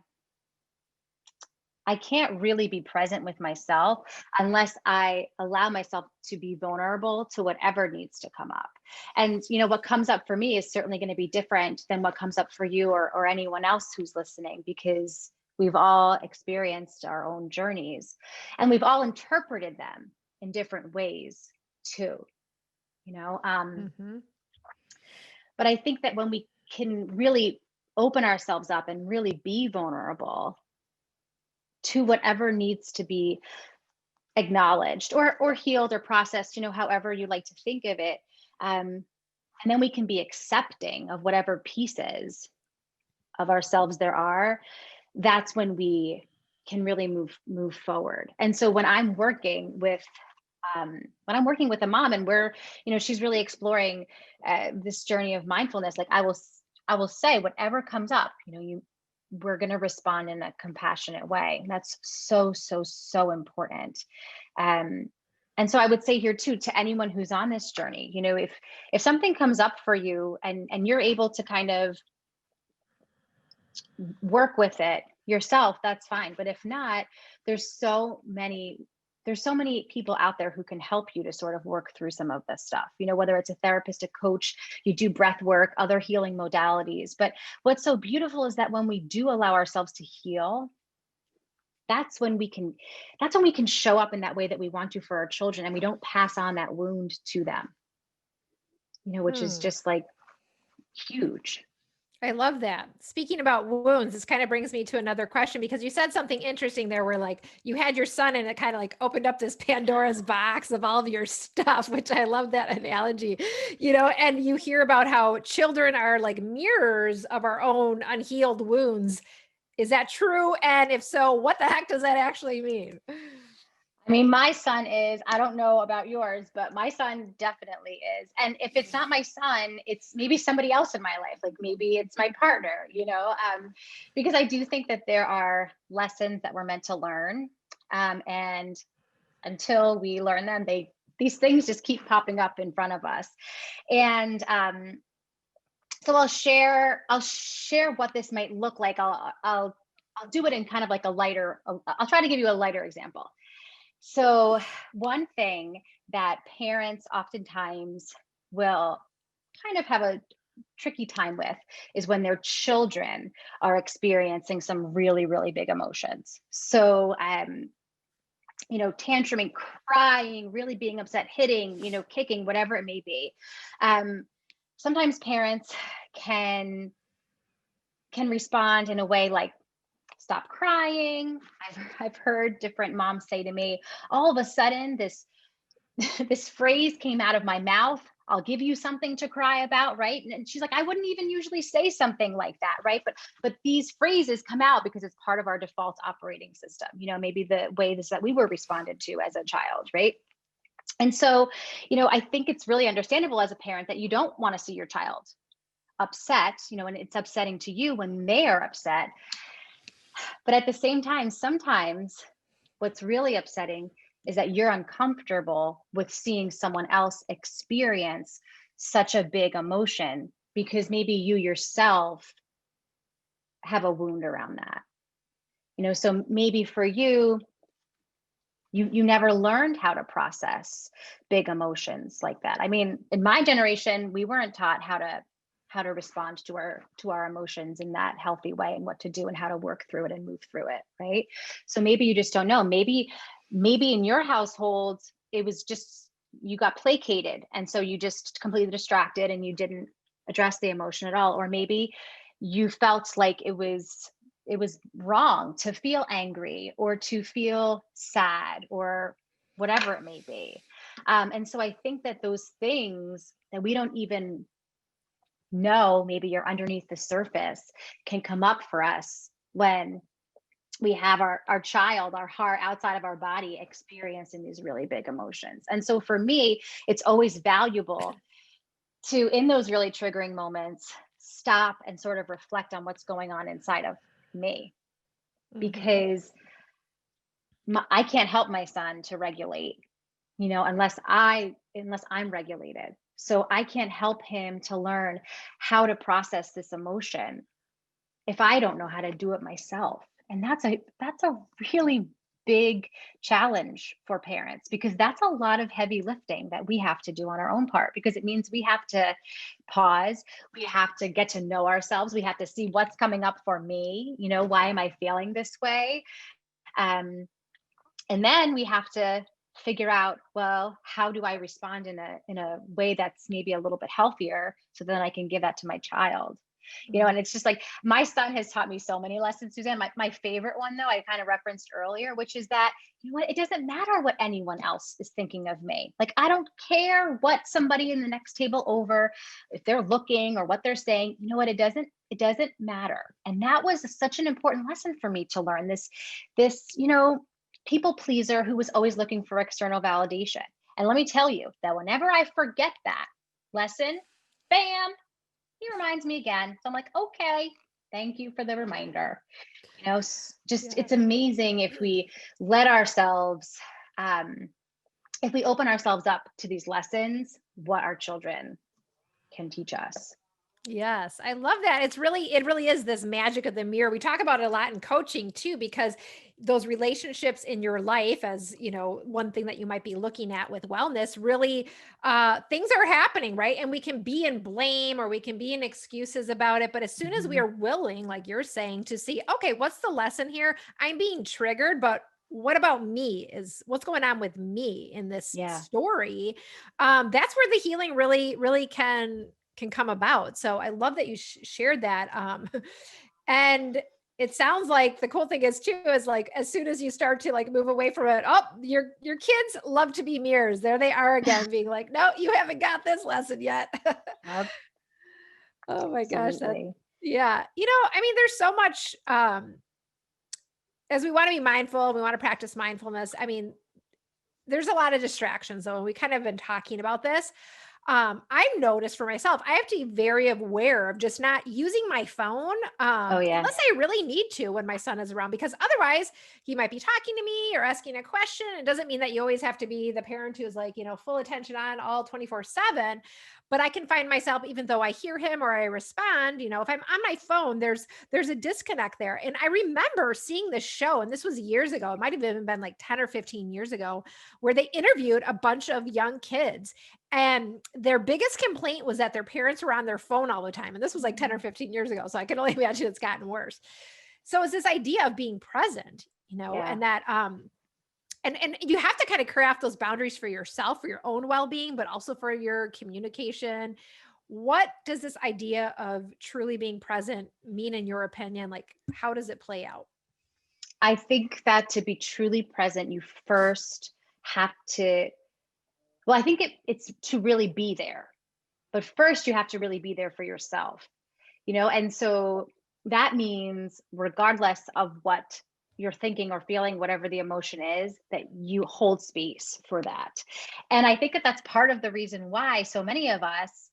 I can't really be present with myself unless I allow myself to be vulnerable to whatever needs to come up. And what comes up for me is certainly going to be different than what comes up for you or anyone else who's listening, because we've all experienced our own journeys and we've all interpreted them in different ways too. But I think that when we can really open ourselves up and really be vulnerable to whatever needs to be acknowledged or healed or processed, however you like to think of it. And then we can be accepting of whatever pieces of ourselves there are. That's when we can really move forward. And so when I'm working with a mom and she's really exploring this journey of mindfulness, I will say whatever comes up, we're going to respond in a compassionate way. And that's so, so, so important. And so I would say here too, to anyone who's on this journey, if something comes up for you and you're able to kind of work with it yourself, that's fine. But if not, there's so many people out there who can help you to sort of work through some of this stuff, whether it's a therapist, a coach, you do breath work, other healing modalities. But what's so beautiful is that when we do allow ourselves to heal, that's when we can show up in that way that we want to for our children, and we don't pass on that wound to them, which is Hmm. just like huge. I love that. Speaking about wounds, this kind of brings me to another question, because you said something interesting there where like you had your son and it kind of like opened up this Pandora's box of all of your stuff, which I love that analogy, and you hear about how children are like mirrors of our own unhealed wounds. Is that true? And if so, what the heck does that actually mean? I mean, my son is, I don't know about yours, but my son definitely is. And if it's not my son, it's maybe somebody else in my life. Like maybe it's my partner, because I do think that there are lessons that we're meant to learn. And until we learn them, these things just keep popping up in front of us. And so I'll share what this might look like. I'll do it in kind of like I'll try to give you a lighter example. So one thing that parents oftentimes will kind of have a tricky time with is when their children are experiencing some really, really big emotions. So, tantruming, crying, really being upset, hitting, kicking, whatever it may be. Sometimes parents can respond in a way like, stop crying. I've heard different moms say to me, all of a sudden this this phrase came out of my mouth. I'll give you something to cry about, right? And she's like, I wouldn't even usually say something like that, right? But these phrases come out because it's part of our default operating system. Maybe the way that we were responded to as a child, right? And so, I think it's really understandable as a parent that you don't want to see your child upset, and it's upsetting to you when they are upset. But at the same time, sometimes what's really upsetting is that you're uncomfortable with seeing someone else experience such a big emotion because maybe you yourself have a wound around that. So maybe for you, you never learned how to process big emotions like that. I mean, in my generation, we weren't taught how to respond to our emotions in that healthy way, and what to do and how to work through it and move through it, right? So maybe you just don't know. Maybe in your household, it was just you got placated, and so you just completely distracted and you didn't address the emotion at all. Or maybe you felt like it was wrong to feel angry or to feel sad or whatever it may be. And so I think that those things that we don't even know maybe are underneath the surface can come up for us when we have our child, our heart outside of our body experiencing these really big emotions. And so for me, it's always valuable to, in those really triggering moments, stop and sort of reflect on what's going on inside of me, because I can't help my son to regulate, unless I'm regulated. So I can't help him to learn how to process this emotion if I don't know how to do it myself. And that's a really big challenge for parents, because that's a lot of heavy lifting that we have to do on our own part, because it means we have to pause, we have to get to know ourselves, we have to see what's coming up for me, why am I feeling this way? And then we have to figure out, well, how do I respond in a way that's maybe a little bit healthier, so then I can give that to my child. And it's just like, my son has taught me so many lessons, Suzanne. My favorite one, though, I kind of referenced earlier, which is that, it doesn't matter what anyone else is thinking of me. Like, I don't care what somebody in the next table over, if they're looking or what they're saying, it doesn't matter. And that was such an important lesson for me to learn, this people pleaser who was always looking for external validation. And let me tell you that whenever I forget that lesson, bam, he reminds me again. So I'm like, okay, thank you for the reminder. It's amazing if we let ourselves, if we open ourselves up to these lessons, what our children can teach us. Yes, I love that. It really is this magic of the mirror. We talk about it a lot in coaching too, because those relationships in your life, as you know, one thing that you might be looking at with wellness, really things are happening, right? And we can be in blame or we can be in excuses about it. But as soon as we Mhm. are willing, like you're saying, to see, okay, what's the lesson here? I'm being triggered, but what about me? Is what's going on with me in this Yeah. story? That's where the healing really can come about. So I love that you shared that. And it sounds like the cool thing is too is like as soon as you start to like move away from it, oh, your kids love to be mirrors. There they are again, being like, no, you haven't got this lesson yet. Yep, Oh my gosh, that absolutely. yeah. I mean, there's so much as we want to be mindful, we want to practice mindfulness. I mean, there's a lot of distractions though, and we kind of been talking about this. I've noticed for myself, I have to be very aware of just not using my phone, Oh, yeah. unless I really need to when my son is around, because otherwise he might be talking to me or asking a question. It doesn't mean that you always have to be the parent who's like, full attention on all 24/7. But I can find myself, even though I hear him or I respond, if I'm on my phone, there's a disconnect there. And I remember seeing this show, and this was years ago. It might have even been like 10 or 15 years ago, where they interviewed a bunch of young kids and their biggest complaint was that their parents were on their phone all the time. And this was like 10 or Mhm. 15 years ago. So I can only imagine it's gotten worse. So it's this idea of being present, Yeah. and that and you have to kind of craft those boundaries for yourself, for your own well-being, but also for your communication. What does this idea of truly being present mean in your opinion? Like, how does it play out? I think that to be truly present, you first have to, well, I think it's to really be there. But first, you have to really be there for yourself, And so that means, regardless of what you're thinking or feeling, whatever the emotion is, that you hold space for that. And I think that that's part of the reason why so many of us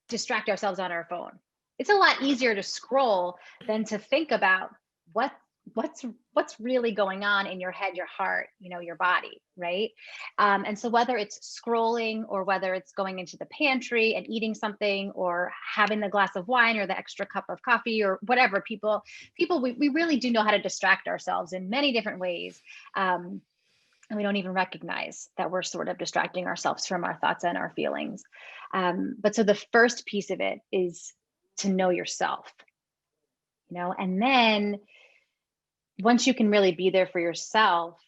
distract ourselves on our phone. It's a lot easier to scroll than to think about what what's really going on in your head, your heart, your body, right? And so whether it's scrolling or whether it's going into the pantry and eating something or having the glass of wine or the extra cup of coffee or whatever, people we really do know how to distract ourselves in many different ways. And we don't even recognize that we're sort of distracting ourselves from our thoughts and our feelings. But so the first piece of it is to know yourself, and then once you can really be there for yourself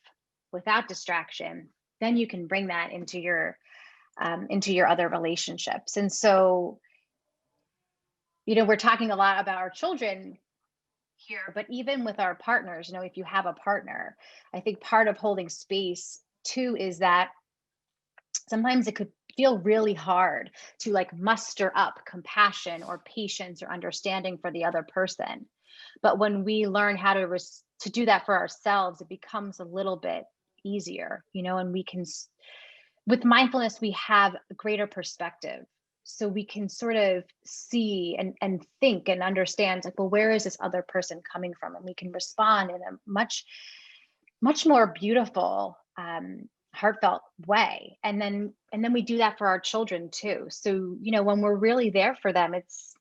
without distraction, then you can bring that into your other relationships. And so, we're talking a lot about our children here, but even with our partners, if you have a partner, I think part of holding space too is that sometimes it could feel really hard to like muster up compassion or patience or understanding for the other person. But when we learn how to do that for ourselves, it becomes a little bit easier, and we can with mindfulness we have a greater perspective. So we can sort of see and think and understand, like, well, where is this other person coming from? And we can respond in a much more beautiful, heartfelt way. And then we do that for our children too. So when we're really there for them, it's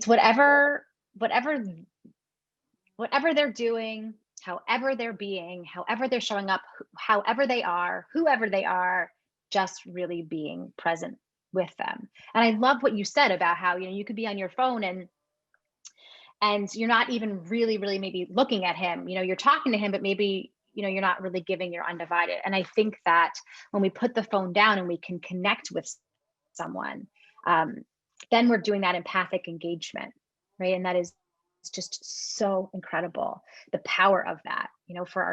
whatever they're doing, however they're being, however they're showing up, however they are, whoever they are, just really being present with them. And I love what you said about how you could be on your phone and you're not even really maybe looking at him. You're talking to him, but maybe you're not really giving your undivided. And I think that when we put the phone down and we can connect with someone, um, then we're doing that empathic engagement, right? And that is just so incredible, the power of that, for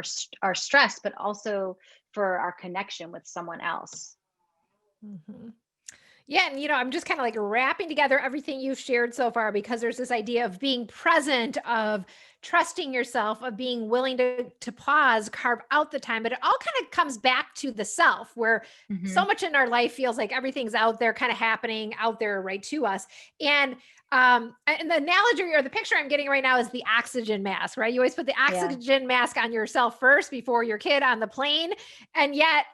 our stress, but also for our connection with someone else. Mhm. Yeah, and I'm just kind of like wrapping together everything you've shared so far, because there's this idea of being present, of trusting yourself, of being willing to pause, carve out the time. But it all kind of comes back to the self, where so Mhm. much in our life feels like everything's out there, kind of happening out there right to us. And the analogy or the picture I'm getting right now is the oxygen mask, right? You always put the Yeah. oxygen mask on yourself first before your kid on the plane. And yet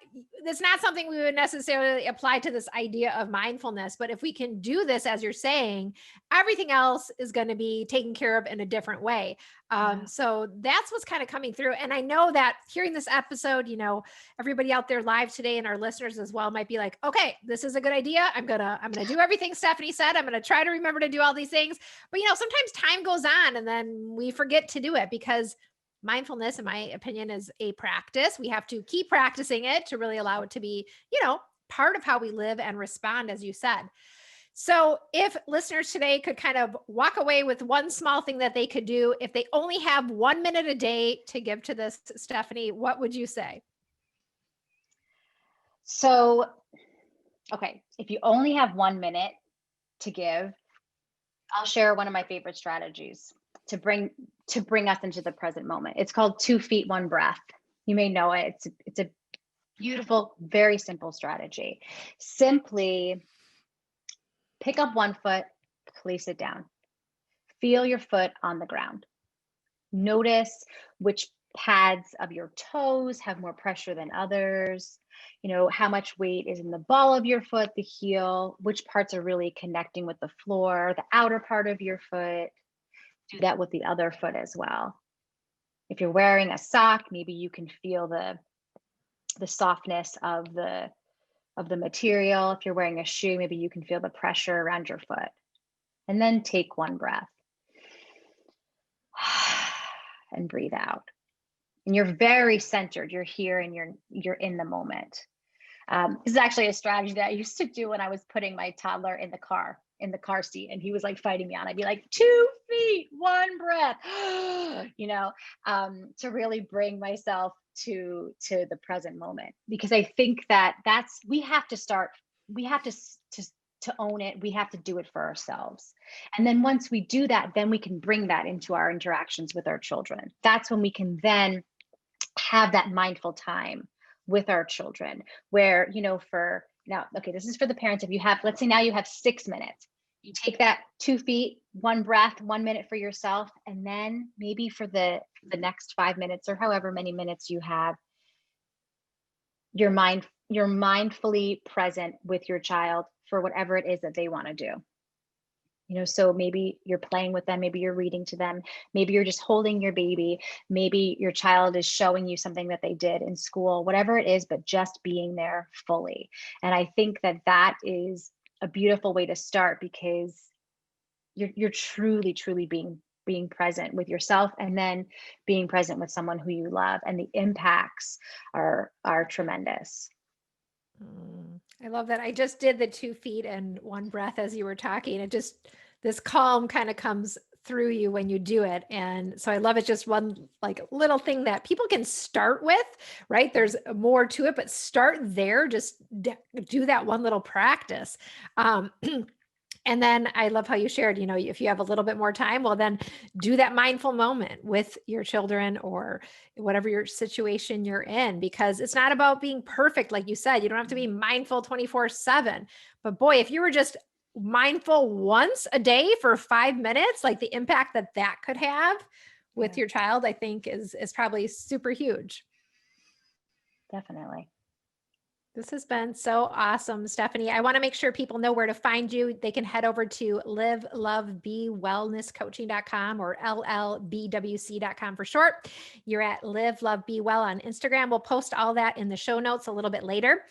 it's not something we would necessarily apply to this idea of mindfulness. But if we can do this, as you're saying, everything else is going to be taken care of in a different way. Yeah. So that's what's kind of coming through. And I know that hearing this episode, everybody out there live today and our listeners as well might be like, okay, this is a good idea. I'm gonna do everything Stephanie said. I'm gonna try to remember to do all these things. But sometimes time goes on and then we forget to do it, because mindfulness, in my opinion, is a practice. We have to keep practicing it to really allow it to be, part of how we live and respond, as you said. So, if listeners today could kind of walk away with one small thing that they could do, if they only have 1 minute a day to give to this, Stephanie, what would you say? So, okay, if you only have 1 minute to give, I'll share one of my favorite strategies to bring us into the present moment. It's called 2 feet, 1 breath. You may know it. It's a beautiful, very simple strategy. Simply pick up one foot, place it down. Feel your foot on the ground. Notice which pads of your toes have more pressure than others. How much weight is in the ball of your foot, the heel, which parts are really connecting with the floor, the outer part of your foot. Do that with the other foot as well. If you're wearing a sock, maybe you can feel the softness of the material. If you're wearing a shoe, maybe you can feel the pressure around your foot. And then take one breath and breathe out. And you're very centered. You're here and you're in the moment. This is actually a strategy that I used to do when I was putting my toddler in the car seat, and he was like fighting me on. I'd be like, 2 feet, 1 breath, to really bring myself to the present moment, because I think that's we have to start. We have to own it. We have to do it for ourselves. And then once we do that, then we can bring that into our interactions with our children. That's when we can then have that mindful time with our children, where for now, okay, this is for the parents. If you have, let's say now you have 6 minutes, you take that 2 feet, 1 breath, 1 minute for yourself, and then maybe for the next 5 minutes or however many minutes you have, you're mindfully present with your child for whatever it is that they want to do. So maybe you're playing with them, maybe you're reading to them, maybe you're just holding your baby, maybe your child is showing you something that they did in school, whatever it is, but just being there fully. And I think that is a beautiful way to start, because you're truly being present with yourself, and then being present with someone who you love, and the impacts are tremendous. I love that. I just did the 2 feet and 1 breath as you were talking. This calm kind of comes through you when you do it. And so I love it. Just one like little thing that people can start with, right? There's more to it, but start there. Just do that one little practice. Um, And then I love how you shared, if you have a little bit more time, well, then do that mindful moment with your children or whatever your situation you're in, because it's not about being perfect. Like you said, you don't have to be mindful 24/7. But boy, if you were just mindful once a day for 5 minutes, like the impact that could have with Yeah, your child, I think is probably super huge. definitely. This has been so awesome, Stephanie. I want to make sure people know where to find you. They can head over to livelovebewellnesscoaching.com or LLBWC.com for short. You're at Live Love Be Well on Instagram. We'll post all that in the show notes a little bit later.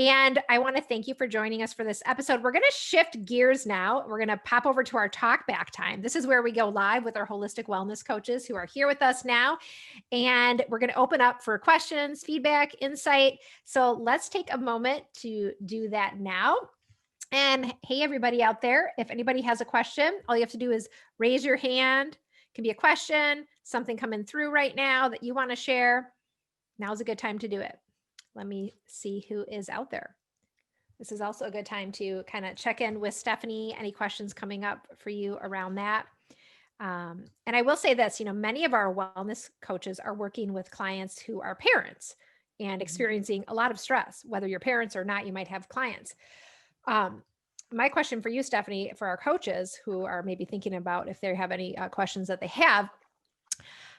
And I want to thank you for joining us for this episode. We're going to shift gears now. We're going to pop over to our talk back time. This is where we go live with our holistic wellness coaches who are here with us now. And we're going to open up for questions, feedback, insight. So let's take a moment to do that now. And hey, everybody out there, if anybody has a question, all you have to do is raise your hand. It can be a question, something coming through right now that you want to share. Now's a good time to do it. Let me see who is out there. This is also a good time to kind of check in with Stephanie. Any questions coming up for you around that? And I will say this, many of our wellness coaches are working with clients who are parents and experiencing a lot of stress. Whether you're parents or not, you might have clients. My question for you, Stephanie, for our coaches who are maybe thinking about if they have any questions that they have,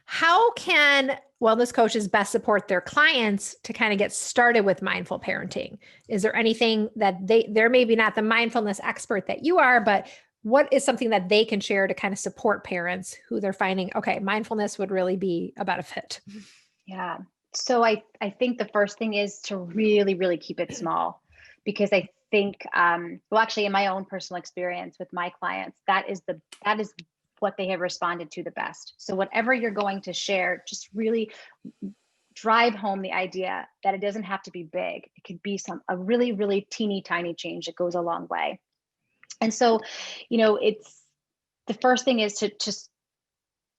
how can wellness coaches best support their clients to kind of get started with mindful parenting? Is there anything that they're maybe not the mindfulness expert that you are, but what is something that they can share to kind of support parents who they're finding, okay, mindfulness would really be a benefit? Yeah. So I think the first thing is to really, really keep it small, because I think, well, actually in my own personal experience with my clients, that is what they have responded to the best. So whatever you're going to share, just really drive home the idea that it doesn't have to be big. It could be a really, really teeny tiny change that goes a long way. And so, it's the first thing is to just,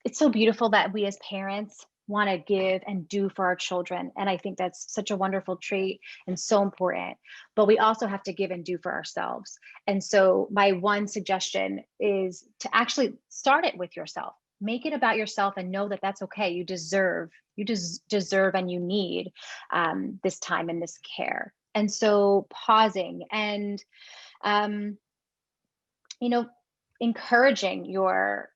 it's so beautiful that we as parents want to give and do for our children. And I think that's such a wonderful trait and so important. But we also have to give and do for ourselves. And so my one suggestion is to actually start it with yourself. Make it about yourself and know that that's okay. You deserve and you need this time and this care. And so pausing and, encouraging your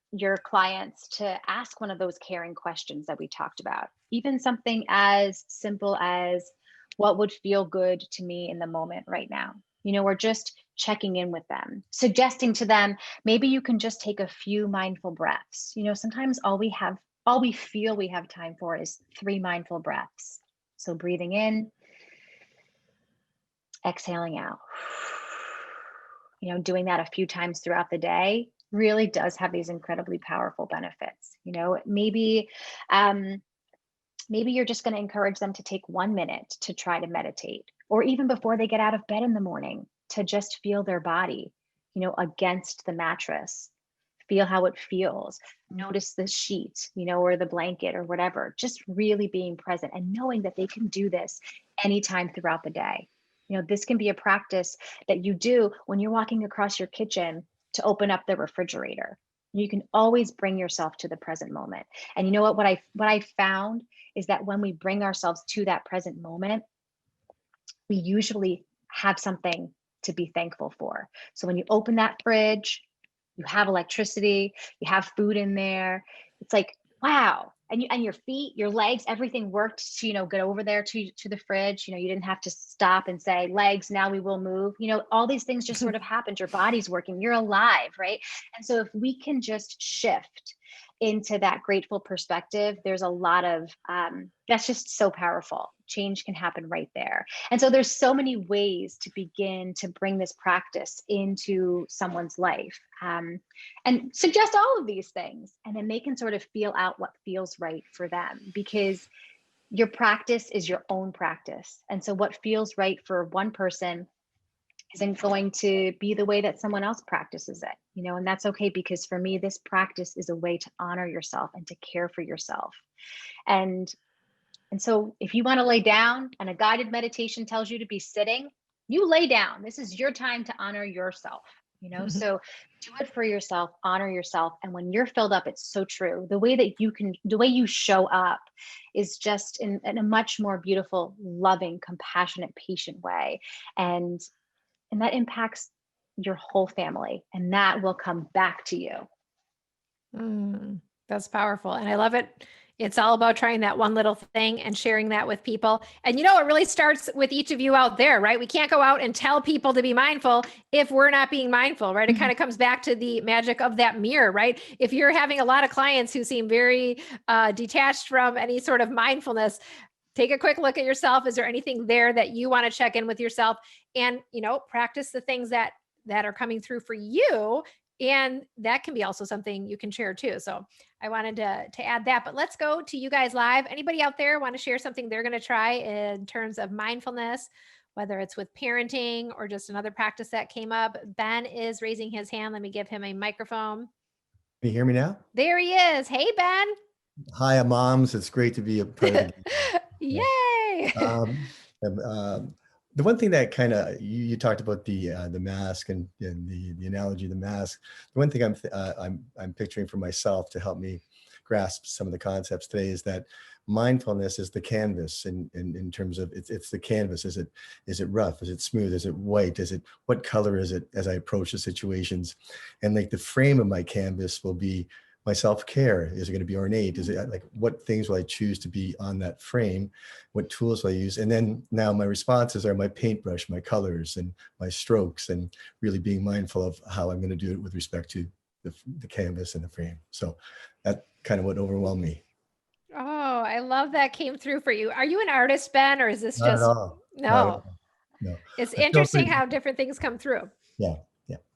clients to ask one of those caring questions that we talked about, even something as simple as, what would feel good to me in the moment right now? We're just checking in with them, suggesting to them, maybe you can just take a few mindful breaths. Sometimes all we feel we have time for is 3 mindful breaths. So breathing in, exhaling out. Doing that a few times throughout the day really does have these incredibly powerful benefits. Maybe you're just going to encourage them to take 1 minute to try to meditate, or even before they get out of bed in the morning, to just feel their body, against the mattress. Feel how it feels. Notice the sheet, or the blanket or whatever. Just really being present and knowing that they can do this anytime throughout the day. This can be a practice that you do when you're walking across your kitchen to open up the refrigerator. You can always bring yourself to the present moment. And you know what I found is that when we bring ourselves to that present moment, we usually have something to be thankful for. So when you open that fridge, you have electricity, you have food in there. It's like, wow. And your feet, your legs, everything worked to, get over there to the fridge. You didn't have to stop and say, legs, now we will move. All these things just sort of happened. Your body's working, you're alive, right? And so if we can just shift into that grateful perspective, there's a lot of, that's just so powerful. Change can happen right there. And so there's so many ways to begin to bring this practice into someone's life, and suggest all of these things. And then they can sort of feel out what feels right for them, because your practice is your own practice. And so what feels right for one person isn't going to be the way that someone else practices it, and that's okay, because for me, this practice is a way to honor yourself and to care for yourself. And so if you want to lay down and a guided meditation tells you to be sitting, you lay down. This is your time to honor yourself, so do it for yourself, honor yourself. And when you're filled up, it's so true. The way you show up is just in a much more beautiful, loving, compassionate, patient way. And that impacts your whole family, and that will come back to you. That's powerful. And I love it. It's all about trying that one little thing and sharing that with people. And it really starts with each of you out there, right? We can't go out and tell people to be mindful if we're not being mindful, right? It kind of comes back to the magic of that mirror, right? If you're having a lot of clients who seem very detached from any sort of mindfulness, take a quick look at yourself. Is there anything there that you want to check in with yourself, and, practice the things that are coming through for you. And that can be also something you can share too. So I wanted to add that, but let's go to you guys live. Anybody out there want to share something they're going to try in terms of mindfulness, whether it's with parenting or just another practice that came up? Ben is raising his hand. Let me give him a microphone. Can you hear me now? There he is. Hey, Ben. Hi, moms. It's great to be a part of the Yay. The one thing that kind of you talked about the mask and the analogy of the mask. The one thing I'm picturing for myself to help me grasp some of the concepts today is that mindfulness is the canvas in terms of it's the canvas. Is it rough? Is it smooth? Is it white? What color is it as I approach the situations? And like the frame of my canvas will be my self-care. Is it going to be ornate? Is it like what things will I choose to be on that frame? What tools will I use? And then now my responses are my paintbrush, my colors and my strokes, and really being mindful of how I'm going to do it with respect to the canvas and the frame. So that kind of what overwhelmed me. Oh, I love that came through for you. Are you an artist, Ben, or is this Not at just all. Not at no? all. No. It's I feel interesting how different things come through. yeah. Yeah.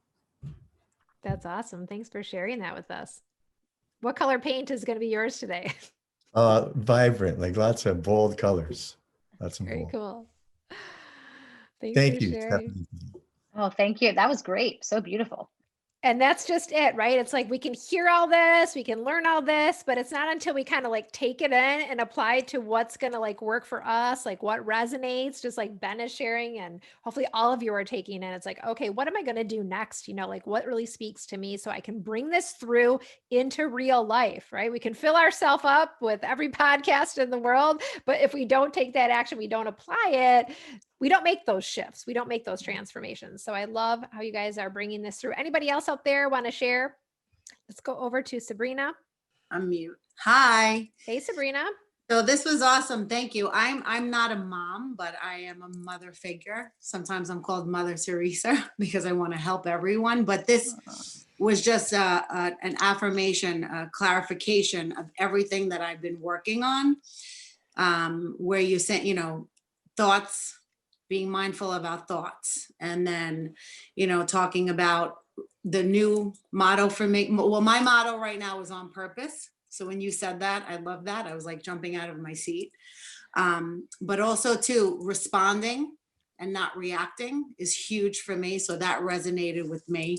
That's awesome. Thanks for sharing that with us. What color paint is going to be yours today? Vibrant, like lots of bold colors. Lots of Very bold. cool. Thanks Thank for you, sharing. Stephanie. Oh, thank you. That was great. So beautiful. And that's just it, right? It's like we can hear all this, we can learn all this, but it's not until we kind of like take it in and apply it to what's going to like work for us, like what resonates, just like Ben is sharing, and hopefully all of you are taking in. It's like, okay, what am I going to do next? You know, like what really speaks to me so I can bring this through into real life, right? We can fill ourselves up with every podcast in the world, but if we don't take that action, we don't apply it, we don't make those shifts. We don't make those transformations. So I love how you guys are bringing this through. Anybody else out there want to share? Let's go over to Sabrina. I'm mute. Hi. Hey, Sabrina. So this was awesome. Thank you. I'm not a mom, but I am a mother figure. Sometimes I'm called Mother Teresa because I want to help everyone. But this was just an affirmation, a clarification of everything that I've been working on. Where you said, thoughts, being mindful of our thoughts, and then, talking about the new motto for me. Well, my motto right now is on purpose. So when you said that, I love that. I was like jumping out of my seat. But also too, responding and not reacting is huge for me. So that resonated with me.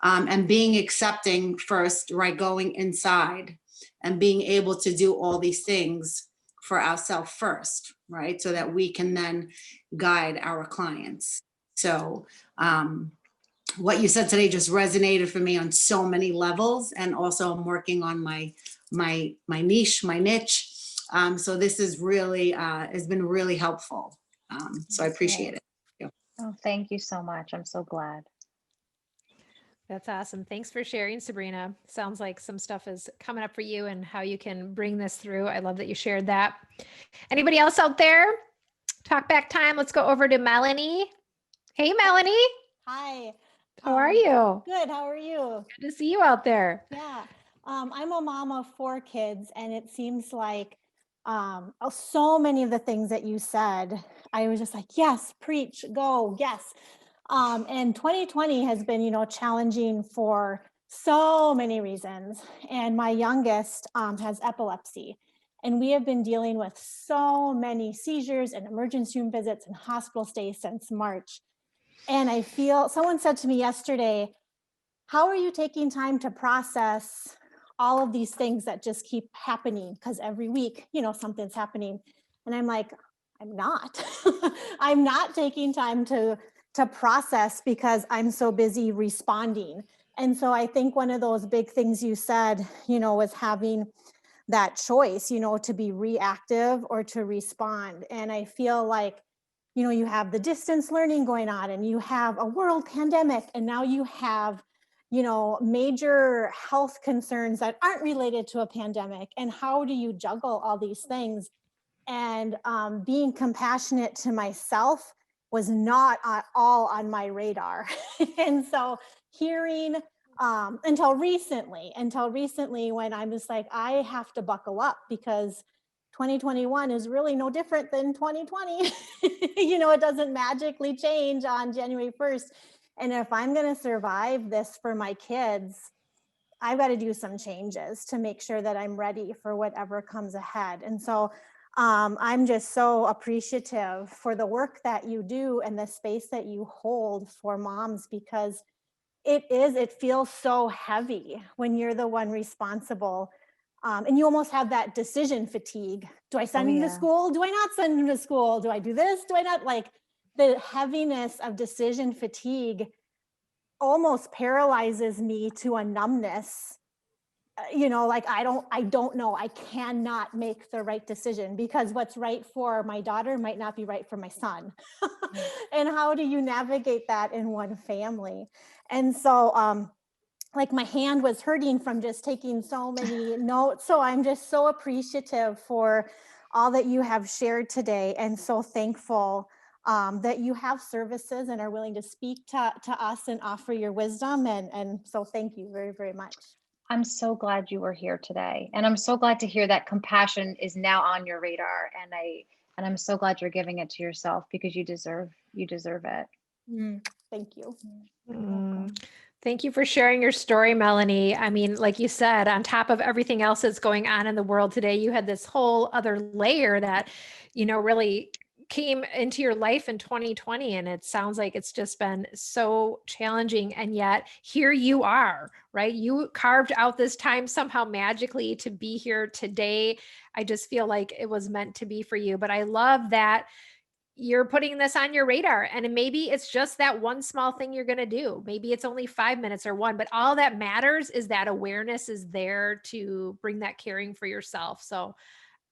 And being accepting first, right? Going inside and being able to do all these things for ourselves first, right? So that we can then guide our clients. So what you said today just resonated for me on so many levels. And also I'm working on my niche. So this is really, has been really helpful. So I appreciate it. Oh, thank you so much. I'm so glad. That's awesome. Thanks for sharing, Sabrina. Sounds like some stuff is coming up for you and how you can bring this through. I love that you shared that. Anybody else out there? Talk back time. Let's go over to Melanie. Hey, Melanie. Hi. How are you? Good. How are you? Good to see you out there. Yeah. I'm a mom of 4 kids, and it seems like so many of the things that you said, I was just like, yes, preach, go, yes. And 2020 has been, challenging for so many reasons. And my youngest has epilepsy. And we have been dealing with so many seizures and emergency room visits and hospital stays since March. And I feel, someone said to me yesterday, how are you taking time to process all of these things that just keep happening? Because every week, something's happening. And I'm like, I'm not. I'm not taking time to process because I'm so busy responding. And so I think one of those big things you said, was having that choice, to be reactive or to respond. And I feel like, you have the distance learning going on, and you have a world pandemic, and now you have, major health concerns that aren't related to a pandemic. And how do you juggle all these things? And being compassionate to myself was not at all on my radar. And so hearing until recently when I'm just like, I have to buckle up because 2021 is really no different than 2020. It doesn't magically change on January 1st. And if I'm going to survive this for my kids, I've got to do some changes to make sure that I'm ready for whatever comes ahead. And so I'm just so appreciative for the work that you do and the space that you hold for moms, because it feels so heavy when you're the one responsible. And you almost have that decision fatigue. Do I send him to school? Do I not send him to school? Do I do this? Do I not? the heaviness of decision fatigue almost paralyzes me to a numbness. Like I don't know, I cannot make the right decision because what's right for my daughter might not be right for my son. And how do you navigate that in one family? And so like my hand was hurting from just taking so many notes. So I'm just so appreciative for all that you have shared today, and so thankful that you have services and are willing to speak to us and offer your wisdom. And so thank you very, very much. I'm so glad you were here today. And I'm so glad to hear that compassion is now on your radar. And I'm so glad you're giving it to yourself because you deserve it. Thank you. Thank you for sharing your story, Melanie. I mean, like you said, on top of everything else that's going on in the world today, you had this whole other layer that, really came into your life in 2020. And it sounds like it's just been so challenging. And yet here you are, right? You carved out this time somehow magically to be here today. I just feel like it was meant to be for you. But I love that you're putting this on your radar, and maybe it's just that one small thing you're going to do. Maybe it's only 5 minutes or one, but all that matters is that awareness is there to bring that caring for yourself. So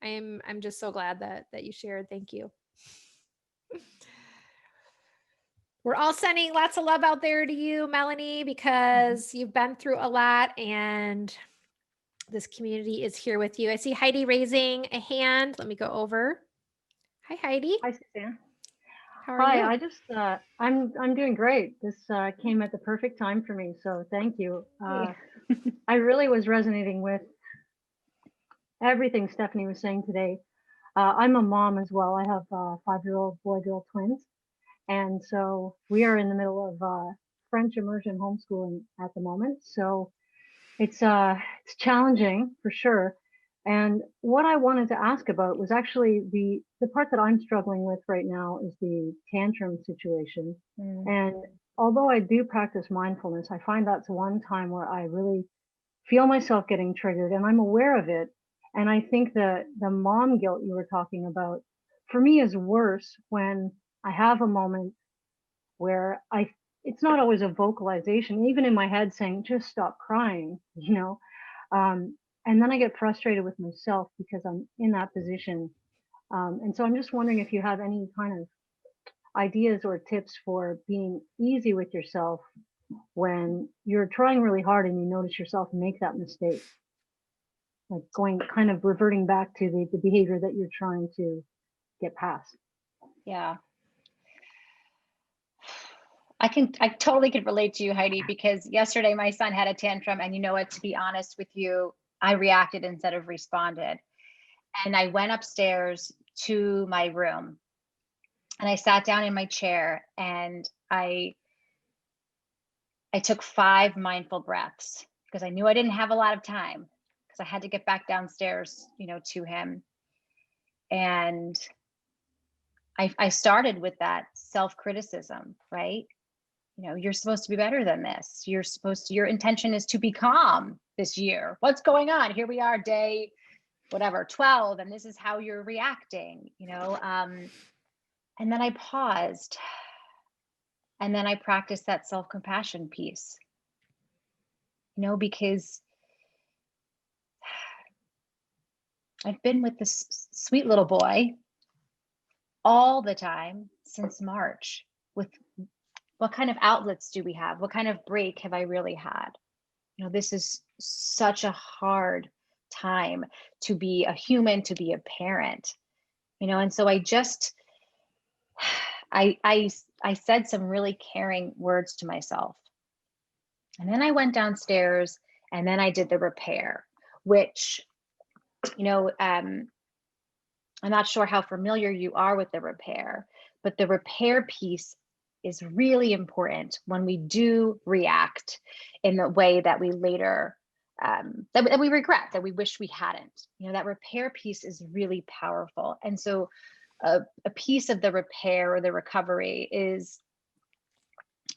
I'm just so glad that you shared. Thank you. We're all sending lots of love out there to you, Melanie, because you've been through a lot and this community is here with you. I see Heidi raising a hand. Let me go over. Hi, Heidi. Hi, Suzanne. How are you? I just I'm doing great. This came at the perfect time for me, so thank you. I really was resonating with everything Stephanie was saying today. I'm a mom as well. I have 5-year-old boy-girl twins, and so we are in the middle of French immersion homeschooling at the moment. So it's challenging for sure. And what I wanted to ask about was actually the part that I'm struggling with right now is the tantrum situation. And although I do practice mindfulness, I find that's one time where I really feel myself getting triggered, and I'm aware of it. And I think that the mom guilt you were talking about for me is worse when I have a moment where it's not always a vocalization, even in my head saying, just stop crying, and then I get frustrated with myself because I'm in that position. And so I'm just wondering if you have any kind of ideas or tips for being easy with yourself when you're trying really hard and you notice yourself make that mistake, like kind of reverting back to the behavior that you're trying to get past. Yeah. I totally could relate to you, Heidi, because yesterday my son had a tantrum, and to be honest with you, I reacted instead of responded. And I went upstairs to my room and I sat down in my chair and I took 5 mindful breaths because I knew I didn't have a lot of time because I had to get back downstairs, to him. And I started with that self-criticism, right? You're supposed to be better than this. Your intention is to be calm this year. What's going on? Here we are, day, 12, and this is how you're reacting, and then I paused, and then I practiced that self-compassion piece, because I've been with this sweet little boy all the time since March. With what kind of outlets do we have? What kind of break have I really had? This is such a hard time to be a human, to be a parent, and so I said some really caring words to myself. And then I went downstairs and then I did the repair, which, I'm not sure how familiar you are with the repair, but the repair piece is really important when we do react in the way that we later, that we regret, that we wish we hadn't. That repair piece is really powerful. And so a piece of the repair or the recovery is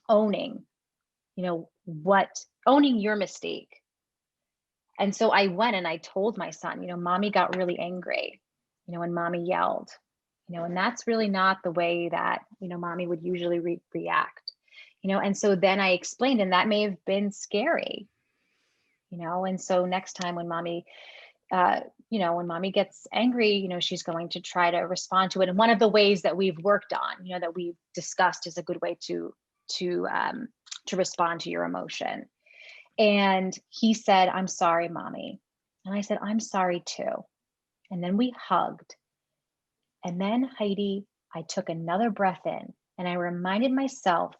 owning, owning your mistake. And so I went and I told my son, mommy got really angry, and mommy yelled, and that's really not the way that, mommy would usually react, and so then I explained, and that may have been scary, and so next time when mommy when mommy gets angry, she's going to try to respond to it. And one of the ways that we've worked on, that we've discussed is a good way to respond to your emotion. And he said, "I'm sorry, mommy." And I said, "I'm sorry too." And then we hugged. And then, Heidi, I took another breath in and I reminded myself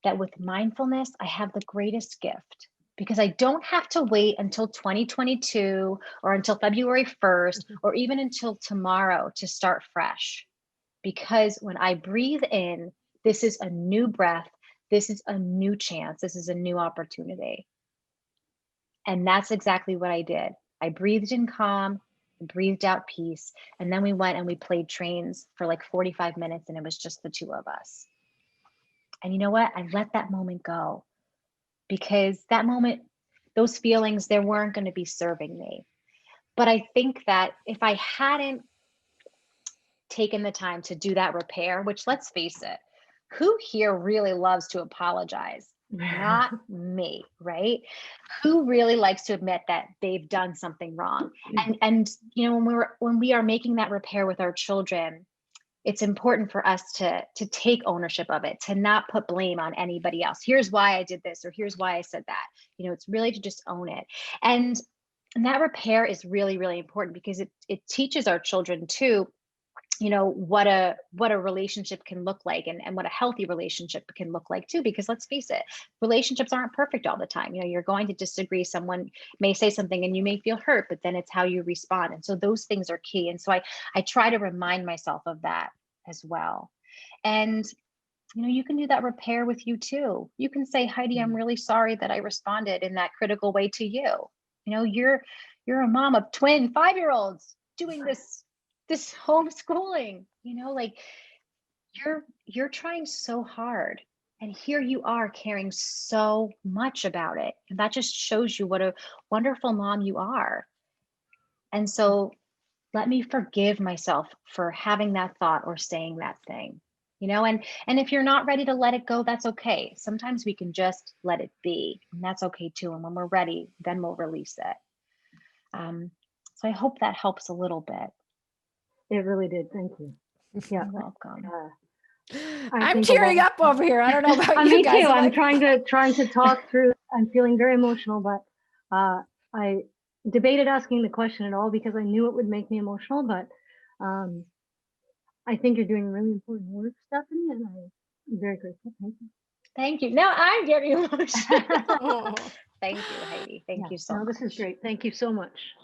that with mindfulness, I have the greatest gift, because I don't have to wait until 2022 or until February 1st or even until tomorrow to start fresh. Because when I breathe in, this is a new breath. This is a new chance. This is a new opportunity. And that's exactly what I did. I breathed in calm, breathed out peace. And then we went and we played trains for like 45 minutes, and it was just the two of us. And you know what? I let that moment go, because that moment, those feelings, they weren't going to be serving me. But I think that if I hadn't taken the time to do that repair, which, let's face it, who here really loves to apologize? Not me, right? Who really likes to admit that they've done something wrong? And when we are making that repair with our children, it's important for us to take ownership of it, to not put blame on anybody else. Here's why I did this, or here's why I said that. It's really to just own it. And that repair is really, really important, because it teaches our children too, what a relationship can look like, and what a healthy relationship can look like too. Because let's face it, relationships aren't perfect all the time. You're going to disagree. Someone may say something and you may feel hurt, but then it's how you respond. And so those things are key. And so I try to remind myself of that as well. And you can do that repair with you too. You can say, "Heidi, I'm really sorry that I responded in that critical way to you. You're a mom of twin 5-year-olds doing this homeschooling, like you're trying so hard, and here you are caring so much about it. And that just shows you what a wonderful mom you are. And so let me forgive myself for having that thought or saying that thing, and if you're not ready to let it go, that's okay. Sometimes we can just let it be, and that's okay too. And when we're ready, then we'll release it. So I hope that helps a little bit. It really did. Thank you. Yeah. You're welcome. I'm tearing up over here. I don't know about you me guys. too. I'm trying to talk through. I'm feeling very emotional, but I debated asking the question at all because I knew it would make me emotional. But I think you're doing really important work, Stephanie, and I'm very grateful. Thank you. Thank you. Now I'm getting emotional. Thank you, Heidi. Thank you so much. This is great. Thank you so much.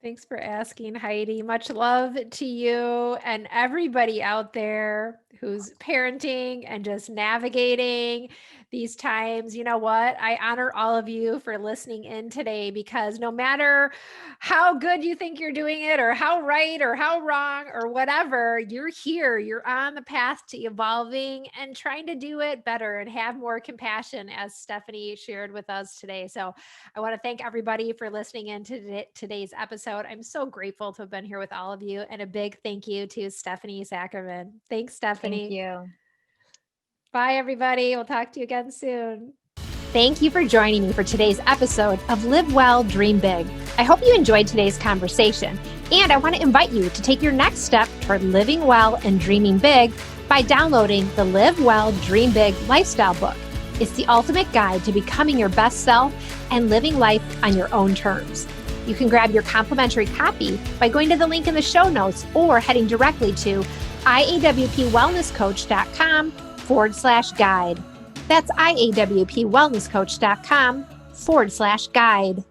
Thanks for asking, Heidi. Much love to you and everybody out there who's parenting and just navigating these times. You know what? I honor all of you for listening in today, because no matter how good you think you're doing it, or how right or how wrong or whatever, you're here. You're on the path to evolving and trying to do it better and have more compassion, as Stephanie shared with us today. So I want to thank everybody for listening in to today's episode. I'm so grateful to have been here with all of you. And a big thank you to Stephanie Sackerman. Thanks, Stephanie. Thank you. Bye, everybody. We'll talk to you again soon. Thank you for joining me for today's episode of Live Well, Dream Big. I hope you enjoyed today's conversation. And I want to invite you to take your next step toward living well and dreaming big by downloading the Live Well, Dream Big lifestyle book. It's the ultimate guide to becoming your best self and living life on your own terms. You can grab your complimentary copy by going to the link in the show notes or heading directly to iawpwellnesscoach.com/guide. That's iawpwellnesscoach.com/guide.